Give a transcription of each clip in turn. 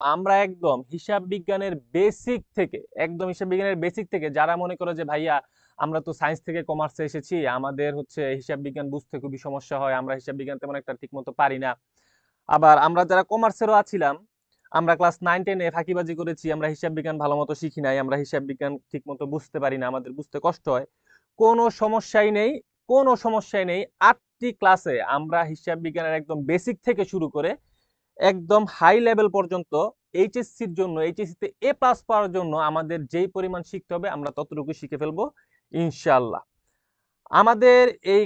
আমরা একদম হিসাব বিজ্ঞানের বেসিক থেকে যারা মনে করে যে ভাইয়া আমরা তো সায়েন্স থেকে কমার্সে এসেছি, আমাদের হচ্ছে হিসাব বিজ্ঞান বুঝতে খুবই সমস্যা হয়, আমরা হিসাব বিজ্ঞান তেমন একটা ঠিক মতো পারি না। আবার আমরা যারা কমার্সেরও আছিলাম, আমরা ক্লাস 9 10-এ ফাঁকিবাজি করেছি, আমরা হিসাব বিজ্ঞান ভালো মতো শিখি নাই, আমরা হিসাব বিজ্ঞান ঠিক মতো বুঝতে পারি না, আমাদের বুঝতে কষ্ট হয়। কোনো সমস্যাই নেই, কোনো সমস্যাই নেই। 8টি ক্লাসে আমরা হিসাব বিজ্ঞানের একদম বেসিক থেকে শুরু করে একদম হাই লেভেল পর্যন্ত এইচএসসি তে A+ পাওয়ার জন্য আমাদের যেই পরিমাণ শিখতে হবে আমরা ততটুকু শিখে ফেলবো ইনশাল্লাহ। আমাদের এই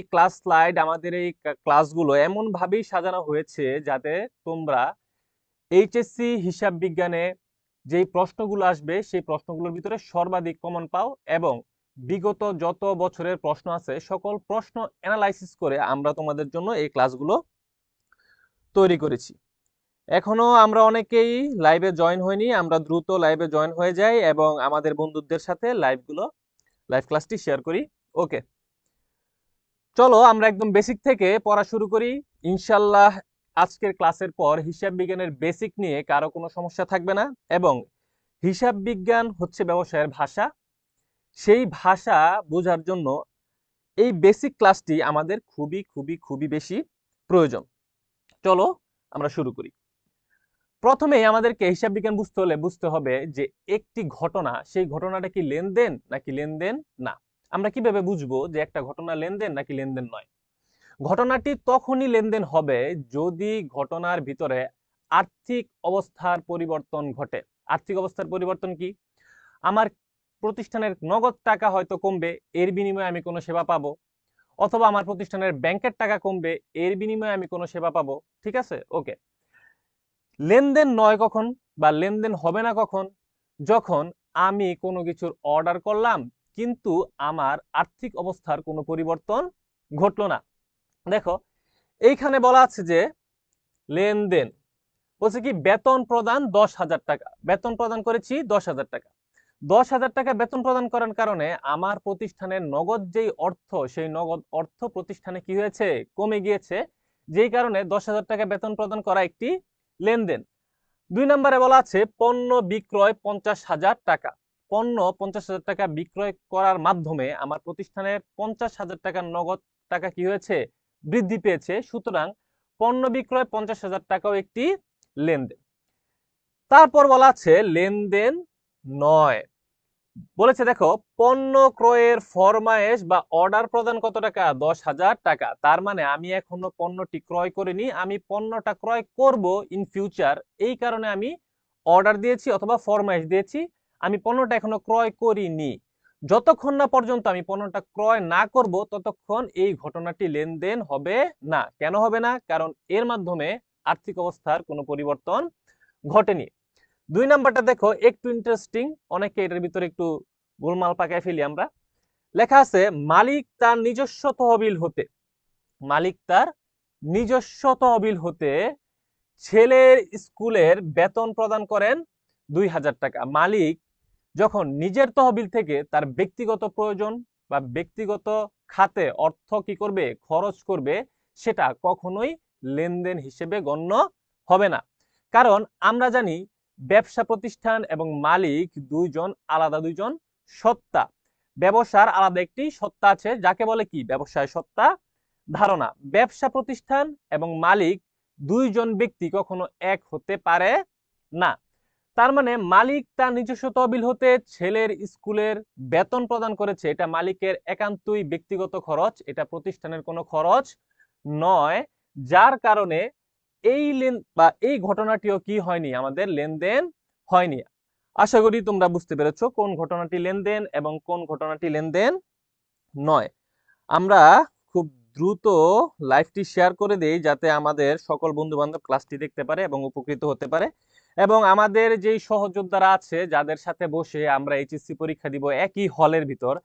আমাদের এই ক্লাসগুলো এমন ভাবেই সাজানো হয়েছে যাতে তোমরা এইচএসসি হিসাব বিজ্ঞানে যেই প্রশ্নগুলো আসবে সেই প্রশ্নগুলোর ভিতরে সর্বাধিক কমন পাও, এবং বিগত যত বছরের প্রশ্ন আছে সকল প্রশ্ন অ্যানালাইসিস করে আমরা তোমাদের জন্য এই ক্লাসগুলো তৈরি করেছি। এখনো আমরা অনেকেই লাইভে জয়েন হয়নি, আমরা দ্রুত লাইভে জয়েন হয়ে যাই এবং আমাদের বন্ধুদের সাথে লাইভ ক্লাসটি শেয়ার করি। ওকে, চলো আমরা একদম বেসিক থেকে পড়া শুরু করি ইনশাল্লাহ। আজকের ক্লাসের পর হিসাব বিজ্ঞানের বেসিক নিয়ে কারো কোনো সমস্যা থাকবে না, এবং হিসাব বিজ্ঞান হচ্ছে ব্যবসায়ের ভাষা। সেই ভাষা বোঝার জন্য এই বেসিক ক্লাসটি আমাদের খুবই খুবই খুবই বেশি প্রয়োজন। চলো আমরা শুরু করি। প্রথমেই আমাদেরকে হিসাব বিজ্ঞান বুঝতে হলে বুঝতে হবে যে একটি ঘটনা, সেই ঘটনাটা কি লেনদেন নাকি লেনদেন না। আমরা কিভাবে বুঝবো যে একটা ঘটনা লেনদেন নাকি লেনদেন নয়? ঘটনাটি তখনই লেনদেন হবে যদি ঘটনার ভিতরে আর্থিক অবস্থার পরিবর্তন ঘটে। আর্থিক অবস্থার পরিবর্তন কি? আমার প্রতিষ্ঠানের নগদ টাকা হয়তো কমবে, এর বিনিময়ে আমি কোনো সেবা পাবো, অথবা আমার প্রতিষ্ঠানের ব্যাংকের টাকা কমবে, এর বিনিময়ে আমি কোনো সেবা পাবো। ঠিক আছে, ওকে। লেনদেন নয় কখন বা লেনদেন হবে না কখন? যখন আমি কোনো কিছুর অর্ডার করলাম কিন্তু আমার আর্থিক অবস্থার কোনো পরিবর্তন ঘটলো না। দেখো, এইখানে বলা আছে যে লেনদেন বলছে কি বেতন প্রদান 10,000 টাকা, বেতন প্রদান করেছি 10,000 টাকা। 10,000 টাকা বেতন প্রদান করার কারণে আমার প্রতিষ্ঠানের নগদ যেই অর্থ, সেই নগদ অর্থ প্রতিষ্ঠানে কি হয়েছে? কমে গিয়েছে, যেই কারণে 10,000 টাকা বেতন প্রদান করা একটি লেনদেন। 2 নম্বরে বলা আছে পণ্য বিক্রয় 50,000 টাকা। পণ্য 50,000 টাকা বিক্রয় করার মাধ্যমে আমার প্রতিষ্ঠানের 50,000 টাকার নগদ টাকা কি হয়েছে? বৃদ্ধি পেয়েছে। সুতরাং পণ্য বিক্রয় 50,000 টাকাও একটি লেনদেন। তারপর বলা আছে লেনদেন নয়। বলেছে দেখো, পণ্য ক্রয়ের ফরমায়েশ বা অর্ডার প্রদান কত টাকা? 10,000 টাকা। তার মানে আমি এখনো পণ্যটি ক্রয় করিনি, আমি পণ্যটা ক্রয় করব ইন ফিউচার, এই কারণে আমি অর্ডার দিয়েছি অথবা ফরমায়েশ দিয়েছি, আমি পণ্যটা এখনো ক্রয় করিনি। যতক্ষণ না পর্যন্ত আমি পণ্যটা ক্রয় না করব ততক্ষণ এই ঘটনাটি লেনদেন হবে না। কেন হবে না? কারণ এর মাধ্যমে আর্থিক অবস্থার কোনো পরিবর্তন ঘটেনি। 2 নম্বরটা দেখো একটু ইন্টারেস্টিং, অনেকে এটার ভিতরে একটু গোলমাল পাকায় ফেলি আমরা। লেখা আছে মালিক তার নিজস্ব তহবিল হতে, মালিক তার নিজস্ব তহবিল হতে ছেলের স্কুলের বেতন প্রদান করেন 2,000 টাকা। মালিক যখন নিজের তহবিল থেকে তার ব্যক্তিগত প্রয়োজন বা ব্যক্তিগত খাতে অর্থ কি করবে? খরচ করবে, সেটা কখনোই লেনদেন হিসেবে গণ্য হবে না। কারণ আমরা জানি ব্যবসা প্রতিষ্ঠান এবং মালিক দুইজন সত্তা। ব্যবসার আলাদা একটি সত্তা আছে যাকে বলে কি? ব্যবসায় সত্তা ধারণা। ব্যবসা প্রতিষ্ঠান এবং মালিক দুইজন ব্যক্তি কখনো এক হতে পারে না। তার মানে মালিক তার নিজস্ব তহবিল হতে ছেলের স্কুলের বেতন প্রদান করেছে, এটা মালিকের একান্তই ব্যক্তিগত খরচ, এটা প্রতিষ্ঠানের কোনো খরচ নয়। যার কারণে এই ঘটনাটিও কি হয়নি? আমাদের লেনদেন হয়নি। আশা করি তোমরা বুঝতে পেরেছো কোন ঘটনাটি লেনদেন এবং কোন ঘটনাটি লেনদেন নয়। আমরা খুব দ্রুত লাইভটি শেয়ার করে দেই যাতে আমাদের সকল বন্ধু বান্ধব ক্লাসটি দেখতে পারে এবং উপকৃত হতে পারে, এবং আমাদের যেই সহযোদ্ধারা আছে যাদের সাথে বসে আমরা এইচএসসি পরীক্ষা দিব একই হলের ভিতর,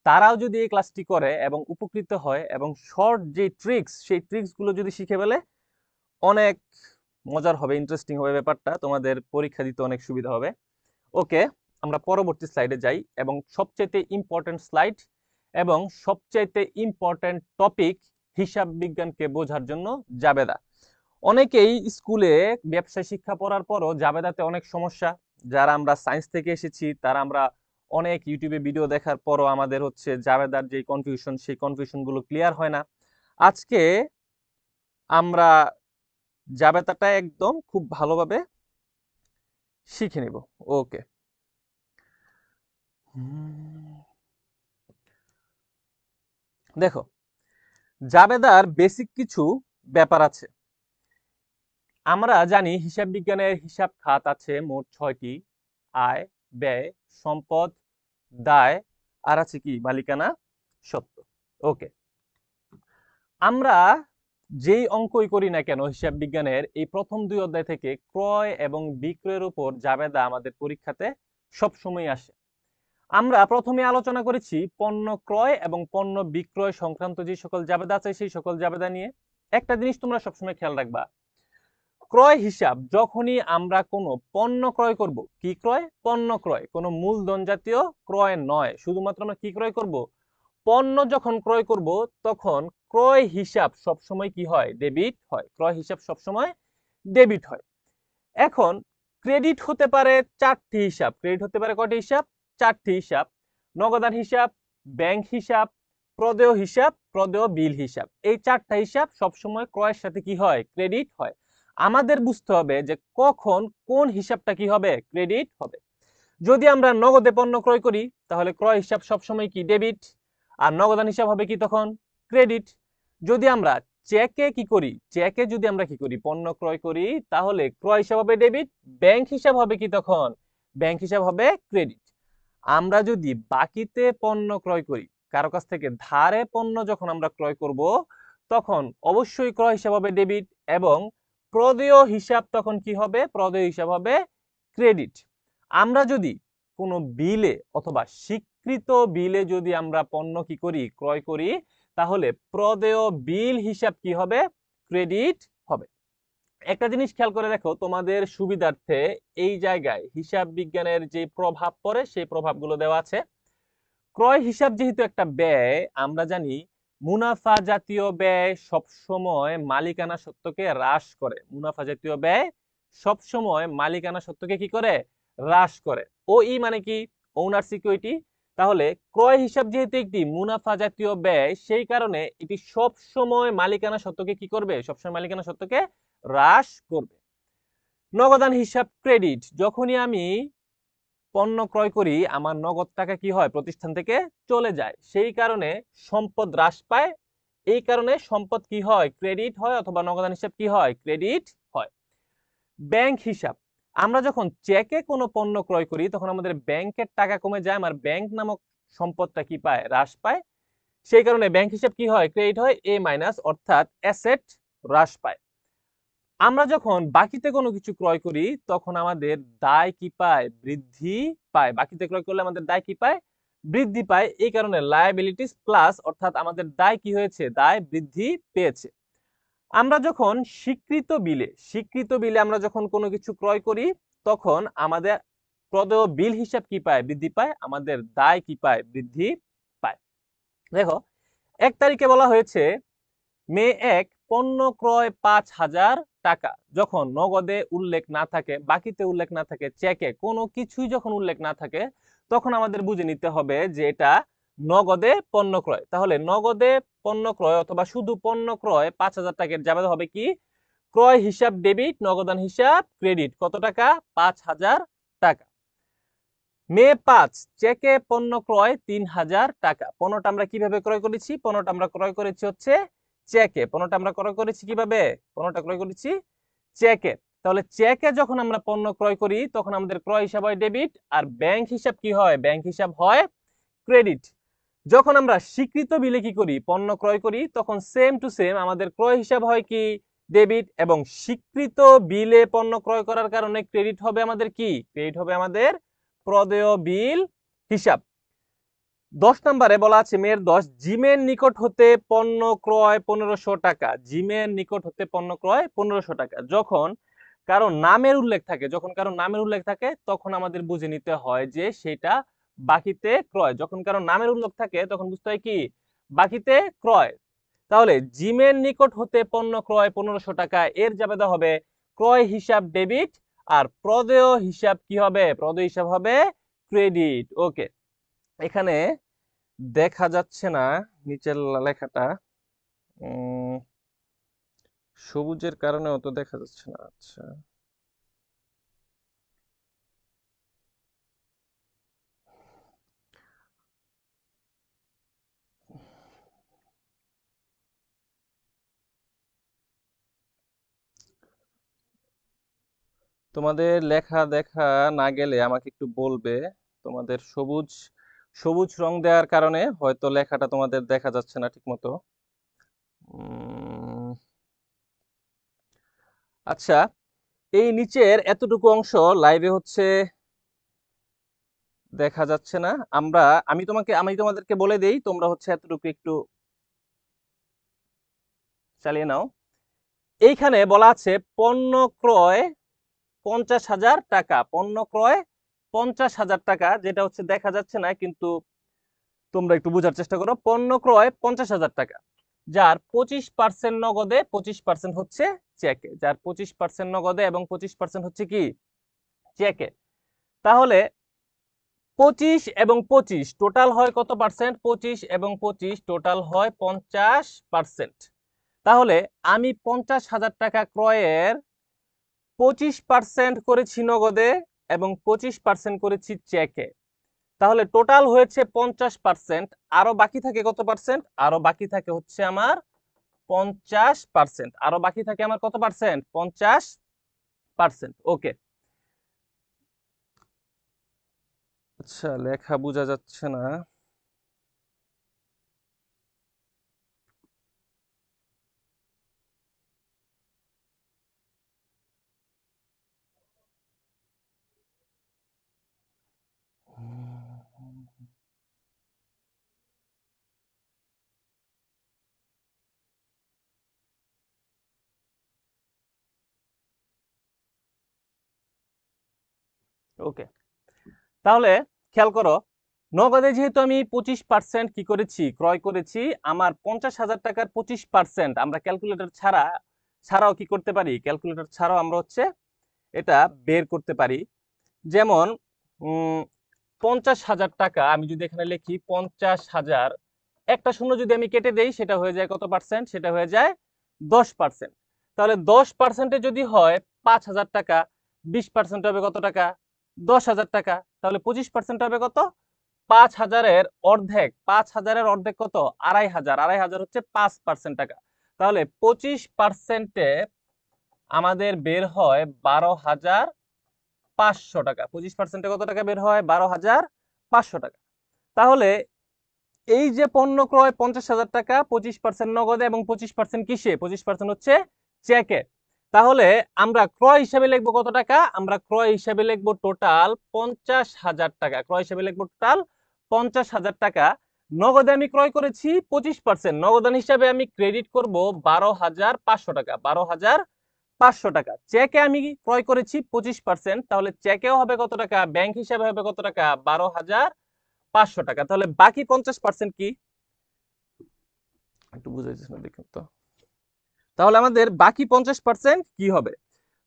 তারাও যদি এই ক্লাসটি করে এবং উপকৃত হয় এবং শর্ট যে ট্রিক্স, সেই ট্রিক্সগুলো যদি শিখে ফেলে, অনেক মজার হবে, ইন্টারেস্টিং হবে ব্যাপারটা, তোমাদের পরীক্ষা দিতে অনেক সুবিধা হবে। ওকে, আমরা পরবর্তী স্লাইডে যাই, এবং সবচেয়ে ইম্পর্টেন্ট স্লাইড এবং সবচাইতে ইম্পর্টেন্ট টপিক হিসাব বিজ্ঞানকে বোঝার জন্য জাবেদা। অনেকেই স্কুলে ব্যবসায় শিক্ষা পড়ার পরও জাবেদাতে অনেক সমস্যা। যারা আমরা সায়েন্স থেকে এসেছি তারা আমরা অনেক ইউটিউবে ভিডিও দেখার পরও আমাদের হচ্ছে জাবেদার যে কনফিউশন সেই কনফিউশন গুলো ক্লিয়ার হয় না। আজকে আমরা জাবেদাটা একদম খুব ভালোভাবে শিখে নিব। ওকে, দেখো জাবেদার বেসিক কিছু ব্যাপার আছে। আমরা জানি হিসাব বিজ্ঞানের হিসাব খাত আছে মোট 6টি: আয়, ব্যয়, সম্পদ, দায়, আর আছে কি মালিকানা সত্ত্ব। ওকে, আমরা যেই অঙ্কই করি না কেন হিসাব বিজ্ঞানের এই প্রথম 2 অধ্যায় থেকে ক্রয় এবং বিক্রয়ের উপর জাবেদা আমাদের পরীক্ষাতে সবসময় আসে। আমরা প্রথমে আলোচনা করেছি পণ্য ক্রয় এবং পণ্য বিক্রয় সংক্রান্ত যে সকল জাবেদা আছে সেই সকল জাবেদা নিয়ে। একটা জিনিস তোমরা সবসময় খেয়াল রাখবা, ক্রয় হিসাব যখনই আমরা কোনো পণ্য ক্রয় করব, কি ক্রয়? পণ্য ক্রয়, কোনো মূলধন জাতীয় ক্রয় নয়, শুধুমাত্র আমরা কি ক্রয় করব? পণ্য যখন ক্রয় করব তখন ক্রয় হিসাব সবসময় কি হয়? ডেবিট হয়। ক্রয় হিসাব সবসময় ডেবিট হয়। এখন ক্রেডিট হতে পারে 4টি হিসাব। ক্রেডিট হতে পারে কয়টি হিসাব? 4টি হিসাব: নগদান হিসাব, ব্যাংক হিসাব, প্রদেয় হিসাব, প্রদেয় বিল হিসাব। এই 4টা হিসাব সবসময় ক্রয়ের সাথে কি হয়? ক্রেডিট হয়। আমাদের বুঝতে হবে যে কখন কোন হিসাবটা কি হবে? ক্রেডিট হবে। যদি আমরা নগদে পণ্য ক্রয় করি তাহলে ক্রয় হিসাব সবসময় কি? ডেবিট। আর নগদান হিসাব হবে কি তখন? ক্রেডিট। যদি আমরা চেকে কি করি? চেকে যদি আমরা কি করি? পণ্য ক্রয় করি তাহলে ক্রয় হিসাব হবে ডেবিট, ব্যাংক হিসাব হবে কি তখন? ব্যাংক হিসাব হবে ক্রেডিট। আমরা যদি বাকিতে পণ্য ক্রয় করি, কারো কাছ থেকে ধারে পণ্য যখন আমরা ক্রয় করব তখন অবশ্যই ক্রয় হিসাব হবে ডেবিট এবং প্রদেয় হিসাব তখন কি হবে? প্রদেয় হিসাব হবে ক্রেডিট। আমরা যদি কোনো বিলে অথবা স্বীকৃত বিলে যদি আমরা পণ্য কি করি? ক্রয় করি, তাহলে প্রদেয় বিল হিসাব কি হবে? ক্রেডিট হবে। একটা জিনিস খেয়াল করে দেখো, তোমাদের সুবিধার্থে এই জায়গায় হিসাব বিজ্ঞানের যে প্রভাব পড়ে সেই প্রভাবগুলো দেওয়া আছে। ক্রয় হিসাব যেহেতু একটা ব্যয়, আমরা জানি মুনাফা জাতীয় ব্যয় সবসময় মালিকানা সত্ত্বকে হ্রাস করে। মুনাফা জাতীয় ব্যয় সবসময় মালিকানা সত্ত্বকে কি করে? হ্রাস করে। ও ই মানে কি? ওনার সিকিউরিটি। তাহলে ক্রয় হিসাব যেহেতু একটি মুনাফা জাতীয় ব্যয়, সেই কারণে এটি সবসময় মালিকানা সত্ত্বকে কি করবে? সবসময় মালিকানা সত্ত্বকে হ্রাস করবে। নগদান হিসাব ক্রেডিট। যখনই আমি পণ্য ক্রয় করি আমার নগদ টাকা কি হয়? প্রতিষ্ঠান থেকে চলে যায়, সেই কারণে সম্পদ হ্রাস পায়। এই কারণে সম্পদ কি হয়? ক্রেডিট হয়, অথবা নগদান হিসাব কি হয়? ক্রেডিট হয়। ব্যাংক হিসাব, আমরা যখন চেকে কোনো পণ্য ক্রয় করি তখন আমাদের ব্যাংকের টাকা কমে যায়, আমার ব্যাংক নামক সম্পদটা কি পায়? হ্রাস পায়। সেই কারণে ব্যাংক হিসাব কি হয়? ক্রেডিট হয়, এ মাইনাস, অর্থাৎ অ্যাসেট হ্রাস পায়। আমরা যখন বাকিতে কোনো কিছু ক্রয় করি তখন আমাদের দায় কি পায়? বৃদ্ধি পায়। বাকিতে ক্রয় করলে আমাদের দায় কি পায়? বৃদ্ধি পায়। এই কারণে লায়াবিলিটিস প্লাস, অর্থাৎ আমাদের দায় কি হয়েছে? দায় বৃদ্ধি পেয়েছে। আমরা যখন স্বীকৃত বিলে আমরা যখন কোনো কিছু ক্রয় করি তখন আমাদের প্রদেয় বিল হিসাব কি পায়? বৃদ্ধি পায়। আমাদের দায় কি পায়? বৃদ্ধি পায়। দেখো 1 তারিখে বলা হয়েছে মে 1 পণ্য ক্রয় 5,000 টাকা। যখন নগদে উল্লেখ না থাকে, বাকিতে উল্লেখ না থাকে, চেকে কোনো কিছুই যখন উল্লেখ না থাকে তখন আমাদের বুঝে নিতে হবে যে এটা নগদে পণ্য ক্রয়। তাহলে নগদে পণ্য ক্রয় অথবা শুধু পণ্য ক্রয় 5,000 টাকার যাবে হবে কি? ক্রয় হিসাব ডেবিট, নগদান হিসাব ক্রেডিট। কত টাকা? 5,000 টাকা। মে 5 চেকে পণ্য ক্রয় 3,000 টাকা। পণ্যটা আমরা কিভাবে ক্রয় করেছি? পণ্যটা আমরা ক্রয় করেছি হচ্ছে চেকে। পণ্যটা আমরা ক্রয় করেছি কিভাবে? পণ্যটা ক্রয় করেছি চেকে। তাহলে চেকে যখন আমরা পণ্য ক্রয় করি তখন আমাদের ক্রয় হিসাব হয় ডেবিট, আর ব্যাংক হিসাব কি হয়? ব্যাংক হিসাব হয় ক্রেডিট। যখন আমরা স্বীকৃত বিলে কি করি? পণ্য ক্রয় করি তখন সেম টু সেম আমাদের ক্রয় হিসাব হয় কি? ডেবিট, এবং স্বীকৃত বিলে পণ্য ক্রয় করার কারণে ক্রেডিট হবে আমাদের কি? ক্রেডিট হবে আমাদের প্রদেয় বিল হিসাব। 10 নম্বরে বলা আছে মেয়ের 10, জিমের নিকট হতে পণ্য ক্রয় 1500 টাকা। জিমের নিকট হতে পণ্য ক্রয় 1500 টাকা। যখন কারো নামের উল্লেখ থাকে, তখন আমাদের বুঝে নিতে হয় যে সেটা বাকিতে ক্রয়। যখন কারো নামের উল্লেখ থাকে তখন বুঝতে হয় কি? বাকিতে ক্রয়। তাহলে জিমের নিকট হতে পণ্য ক্রয় 1500 টাকা, এর জাবেদা হবে ক্রয় হিসাব ডেবিট, আর প্রদেয় হিসাব কি হবে? প্রদেয় হিসাব হবে ক্রেডিট। ওকে, এখানে দেখা যাচ্ছে না নিচের লেখাটা, সবুজের কারণে অত দেখা যাচ্ছে না। আচ্ছা, তোমাদের লেখা দেখা না গেলে আমাকে একটু বলবে। তোমাদের সবুজ সবুজ রং দেওয়ার কারণে হয়তো লেখাটা তোমাদের দেখা যাচ্ছে না ঠিক মতো। আচ্ছা, এই নিচের এতটুকু অংশ লাইভে হচ্ছে দেখা যাচ্ছে না। আমি তোমাদেরকে বলে দেই, তোমরা হচ্ছে এতটুকু একটু চালিয়ে নাও। এইখানে বলা আছে পণ্য ক্রয় 50,000 টাকা, পণ্য ক্রয় 50,000 টাকা, যেটা হচ্ছে দেখা যাচ্ছে না, কিন্তু তোমরা একটু বোঝার চেষ্টা করো। পণ্য ক্রয় 50,000 টাকা, যার 25% নগদে, 25% হচ্ছে চেকে, যার 25% নগদে এবং 25% হচ্ছে কি চেকে। তাহলে 25 এবং 25 টোটাল হয় কত পার্সেন্ট? 25 এবং 25 টোটাল হয় 50%। তাহলে আমি 50,000 টাকা ক্রয়ের 25% করেছি নগদে এবং 25% করেছি চেকে। তাহলে টোটাল হয়েছে 50%। আরো বাকি থাকে কত পার্সেন্ট? আরো বাকি থাকে হচ্ছে আমার 50%। আরো বাকি থাকে আমার কত পার্সেন্ট? 50%। ওকে, আচ্ছা, লেখা বোঝা যাচ্ছে না। ওকে, তাহলে খেয়াল করো, নগদে যেহেতু আমি 25% কি করেছি, ক্রয় করেছি, আমার 50,000 টাকার 25% আমরা ক্যালকুলেটর ছাড়াও কি করতে পারি? ক্যালকুলেটর ছাড়াও আমরা হচ্ছে এটা বের করতে পারি। যেমন 50,000 টাকা আমি যদি এখানে লিখি 50,000, একটা শূন্য যদি আমি কেটে দেই সেটা হয়ে যায় কত পার্সেন্ট? সেটা হয়ে যায় 10%। তাহলে 10%-এ যদি হয় 5,000 টাকা, 20% হবে কত টাকা? 10,000 টাকা। তাহলে 25% হবে কত? 5,000-এর অর্ধেক। 5,000-এর অর্ধেক কত? 2,500। 2,500 হচ্ছে 5% টাকা। তাহলে 25%-এ আমাদের বের হয় 12,500 টাকা। 25%-এ কত টাকা বের হয়? 12,500 টাকা। তাহলে এই যে পণ্য ক্রয় 50,000 টাকা, 25% নগদে এবং 25% কিসে? 25% হচ্ছে চেকে। তাহলে আমরা ক্রয় হিসাবে লিখবো কত টাকা? আমরা ক্রয় হিসাবে লিখবো টোটাল 50,000 টাকা। ক্রয় হিসাবে লিখবো টোটাল 50,000 টাকা। নগদে আমি ক্রয় করেছি 25%, নগদান হিসাবে আমি ক্রেডিট করব 12,500 টাকা। 12,500 টাকা। চেকে আমি ক্রয় করেছি 25%, তাহলে চেকেও হবে কত টাকা? ব্যাংক হিসাবে হবে কত টাকা? 12,500 টাকা। তাহলে বাকি 50% কি? একটু বুঝাইছিস না দেখুন তো। তাহলে আমাদের বাকি 50% কি হবে?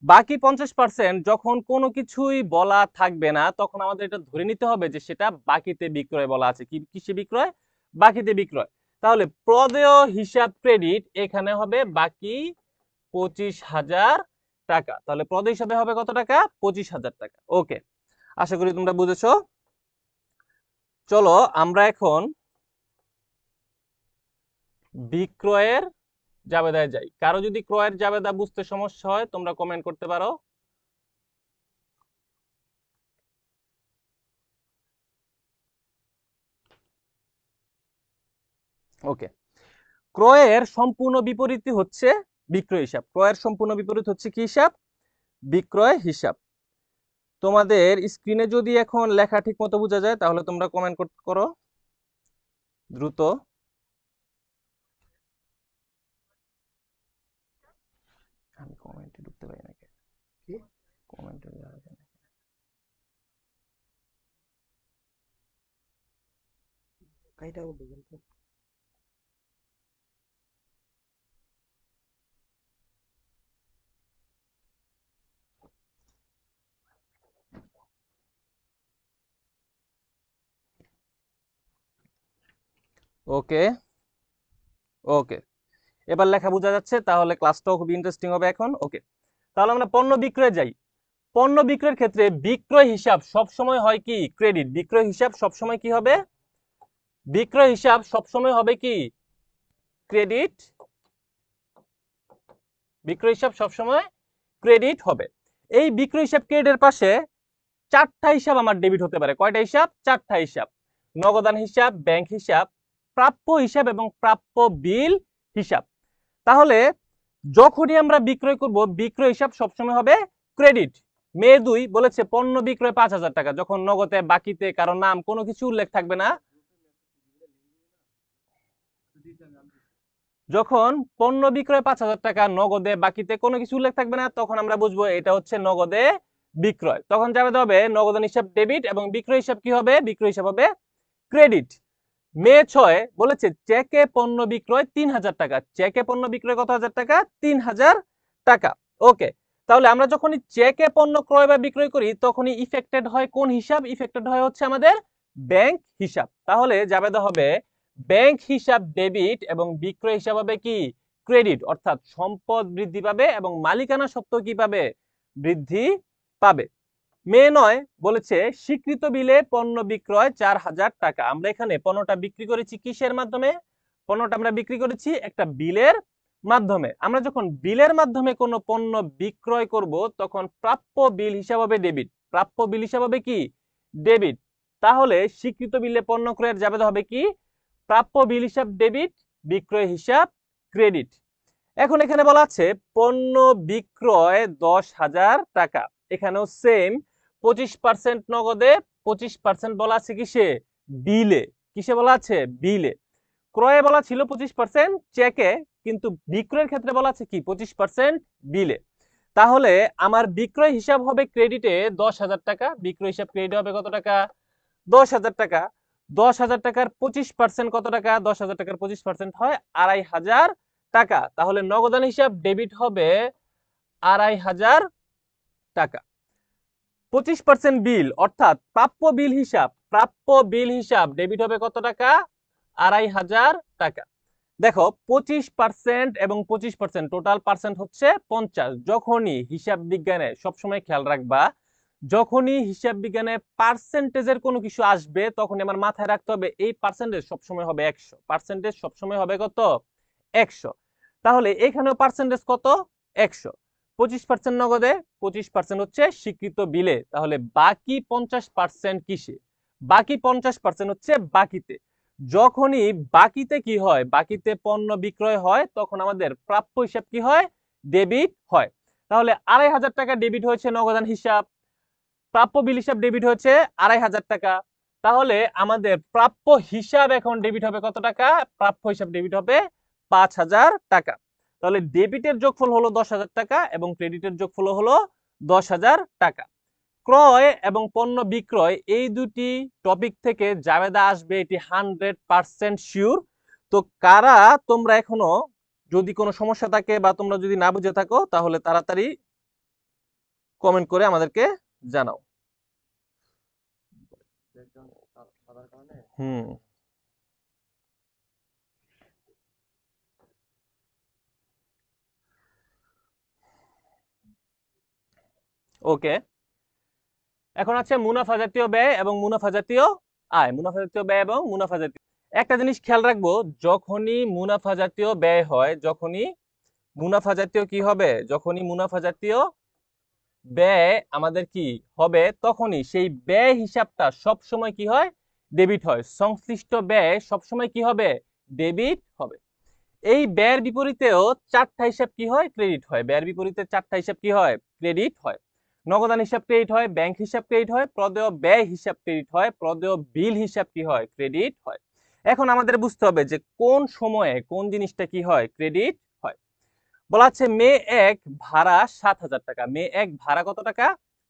বাকি 50% যখন কোনো কিছুই বলা থাকবে না, তখন আমাদের এটা ধরে নিতে হবে যে সেটা বাকিতে বিক্রয় বলা আছে। কি কিসে বিক্রয়? বাকিতে বিক্রয়। তাহলে প্রদেয় হিসাব ক্রেডিট, এখানে হবে বাকি 25,000 টাকা। তাহলে প্রদেয় হিসাবে হবে কত টাকা? 25,000 টাকা। ওকে, আশা করি তোমরা বুঝেছো। চলো আমরা এখন বিক্রয়ের জাবেদায় যাই। কারো যদি ক্রয়ের জাবেদা বুঝতে সমস্যা হয় তোমরা কমেন্ট করতে পারো। ওকে, ক্রয়ের সম্পূর্ণ বিপরীতই হচ্ছে বিক্রয় হিসাব। ক্রয়ের সম্পূর্ণ বিপরীত হচ্ছে কি হিসাব? বিক্রয় হিসাব। তোমাদের স্ক্রিনে যদি এখন লেখা ঠিক মতো বোঝা যায় তাহলে তোমরা কমেন্ট করো দ্রুত। আমি কমেন্টে ঢুকতে পারি নাকি? কমেন্টে যাওয়া যায় না। ওকে ওকে, এবার লেখা বোঝা যাচ্ছে, তাহলে ক্লাসটাও খুব ইন্টারেস্টিং হবে এখন। ওকে, তাহলে আমরা পণ্য বিক্রয়ে যাই। পণ্য বিক্রয়ের ক্ষেত্রে বিক্রয় হিসাব সবসময় হয় কি ক্রেডিট। বিক্রয় হিসাব সবসময় কি হবে? বিক্রয় হিসাব সবসময় হবে কি ক্রেডিট। বিক্রয় হিসাব সবসময় ক্রেডিট হবে। এই বিক্রয় হিসাব ক্রেডিটের পাশে চারটা হিসাব আমার ডেবিট হতে পারে। কয়টা হিসাব? চারটা হিসাব। নগদান হিসাব, ব্যাংক হিসাব, প্রাপ্য হিসাব এবং প্রাপ্য বিল হিসাব। তাহলে যখনই আমরা বিক্রয় করব, বিক্রয় হিসাব সবসময় হবে ক্রেডিট। মে 2 বলেছে পণ্য বিক্রয় 5,000 টাকা, যখন নগদে বাকিতে কারো নাম কোনো কিছু উল্লেখ থাকবে না। যখন পণ্য বিক্রয় 5,000 টাকা, নগদে বাকিতে কোনো কিছু উল্লেখ থাকবে না, তখন আমরা বুঝবো এটা হচ্ছে নগদে বিক্রয়। তখন যাবে হবে নগদান হিসাব ডেবিট এবং বিক্রয় হিসাব কি হবে? বিক্রয় হিসাব হবে ক্রেডিট। মে 6 বলেছে চেকে পণ্য বিক্রয় 3,000 টাকা। চেকে পণ্য বিক্রয় কত হাজার টাকা? 3,000 টাকা। ওকে, তাহলে আমরা যখনই চেকে পণ্য ক্রয় বা বিক্রয় করি তখনই ইফেক্টেড হয় কোন হিসাব? ইফেক্টেড হয় হচ্ছে আমাদের ব্যাংক হিসাব। তাহলে যাবে হবে ব্যাংক হিসাব ডেবিট এবং বিক্রয় হিসাব হবে কি ক্রেডিট, অর্থাৎ সম্পদ বৃদ্ধি পাবে এবং মালিকানা সত্ত্ব কি পাবে? বৃদ্ধি পাবে। মে 9 বলেছে স্বীকৃত বিলে পণ্য বিক্রয় 4,000 টাকা। আমরা এখানে পণ্যটা বিক্রি করেছি কিসের মাধ্যমে? পণ্যটা আমরা বিক্রি করেছি একটা বিলের মাধ্যমে। আমরা যখন বিলের মাধ্যমে কোনো পণ্য বিক্রয় করব তখন প্রাপ্য বিল হিসাব হবে ডেবিট। প্রাপ্য বিল হিসাব হবে কি ডেবিট। তাহলে স্বীকৃত বিলে পণ্য ক্রয়ের যাবে হবে কি প্রাপ্য বিল হিসাব ডেবিট, বিক্রয় হিসাব ক্রেডিট। এখন এখানে বলা আছে পণ্য বিক্রয় 10,000 টাকা। এখানেও সেম 25% নগদে, 25% বলা আছে কিসে? বিলে। কিসে বলা আছে? বিলে। ক্রয়ে বলা ছিল 25% চেকে, কিন্তু বিক্রয়ের ক্ষেত্রে বলা আছে কি 25% বিলে। তাহলে আমার বিক্রয় হিসাব হবে ক্রেডিটে 10,000 টাকা। বিক্রয় হিসাব ক্রেডিট হবে কত টাকা? 10,000 টাকা। 10,000 টাকার 25% কত টাকা? 10,000 টাকার 25% হয় 2,500 টাকা। তাহলে নগদান হিসাব ডেবিট হবে 2,500 টাকা। 25% বিল অর্থাৎ প্রাপ্য বিল হিসাব, প্রাপ্য বিল হিসাব ডেবিট হবে কত টাকা? 2,500 টাকা। দেখো 25% এবং 25% টোটাল পার্সেন্ট হচ্ছে 50। যখনই হিসাব বিজ্ঞানে সবসময় খেয়াল রাখবা, যখনই হিসাব বিজ্ঞানে পার্সেন্টেজের কোনো কিছু আসবে তখন আমার মাথায় রাখতে হবে এই পার্সেন্টেজ সবসময় হবে 100। পার্সেন্টেজ সবসময় হবে কত? 100। তাহলে এখানেও পার্সেন্টেজ কত? 100। 25% নগদে, 25% হচ্ছে স্বীকৃত বিলে। তাহলে বাকি 50% কিসে? বাকি 50% হচ্ছে বাকিতে। যখনই বাকিতে কি হয়? বাকিতে পণ্য বিক্রয় হয় তখন আমাদের প্রাপ্য হিসাব কি হয়? ডেবিট হয়। তাহলে 2,500 টাকা ডেবিট হয়েছে নগদান হিসাব, প্রাপ্য বিল হিসাব ডেবিট হয়েছে 2,500 টাকা। তাহলে আমাদের প্রাপ্য হিসাব এখন ডেবিট হবে কত টাকা? প্রাপ্য হিসাব ডেবিট হবে 5,000 টাকা। তাহলে ডেবিটের যোগফল হলো 10,000 টাকা এবং ক্রেডিটের যোগফল হলো 10,000 টাকা। ক্রয় এবং পণ্য বিক্রয় এই দুটি টপিক থেকে জাবেদা আসবে, এটি 100% শিওর। তো কারা তোমরা এখনো যদি কোনো সমস্যা থাকে বা তোমরা যদি না বুঝে থাকো তাহলে তাড়াতাড়ি কমেন্ট করে আমাদেরকে জানাও। হুম, ওকে। এখন আছে মুনাফা জাতীয় ব্যয় এবং মুনাফা জাতীয় আয়। মুনাফা জাতীয় ব্যয় এবং মুনাফা জাতীয়, একটা জিনিস খেয়াল রাখবো, যখনই মুনাফা জাতীয় ব্যয় হয়, যখনই মুনাফা জাতীয় কি হবে? যখনই মুনাফা জাতীয় ব্যয় আমাদের কি হবে তখনই সেই ব্যয় হিসাবটা সব সময় কি হয়? ডেবিট হয়। সংশ্লিষ্ট ব্যয় সব সময় কি হবে? ডেবিট হবে। এই ব্যয়ের বিপরীতেও চারটা হিসাব কি হয়? ক্রেডিট হয়। ব্যয়ের বিপরীতে চারটা হিসাব কি হয়? ক্রেডিট হয়। নগদান হিসাব ক্রেডিট হয়, ব্যাংক হিসাব ক্রেডিট হয়, প্রদেয় ব্যয় হিসাব ক্রেডিট হয়, প্রদেয় বিল হিসাব কি হয়? ক্রেডিট হয়। এখন আমাদের বুঝতে হবে যে কোন সময়ে কোন জিনিসটা কি হয়? ক্রেডিট হয়। বলা আছে মে 1 ভাড়া 7,000 টাকা। মে 1 ভাড়া কত টাকা?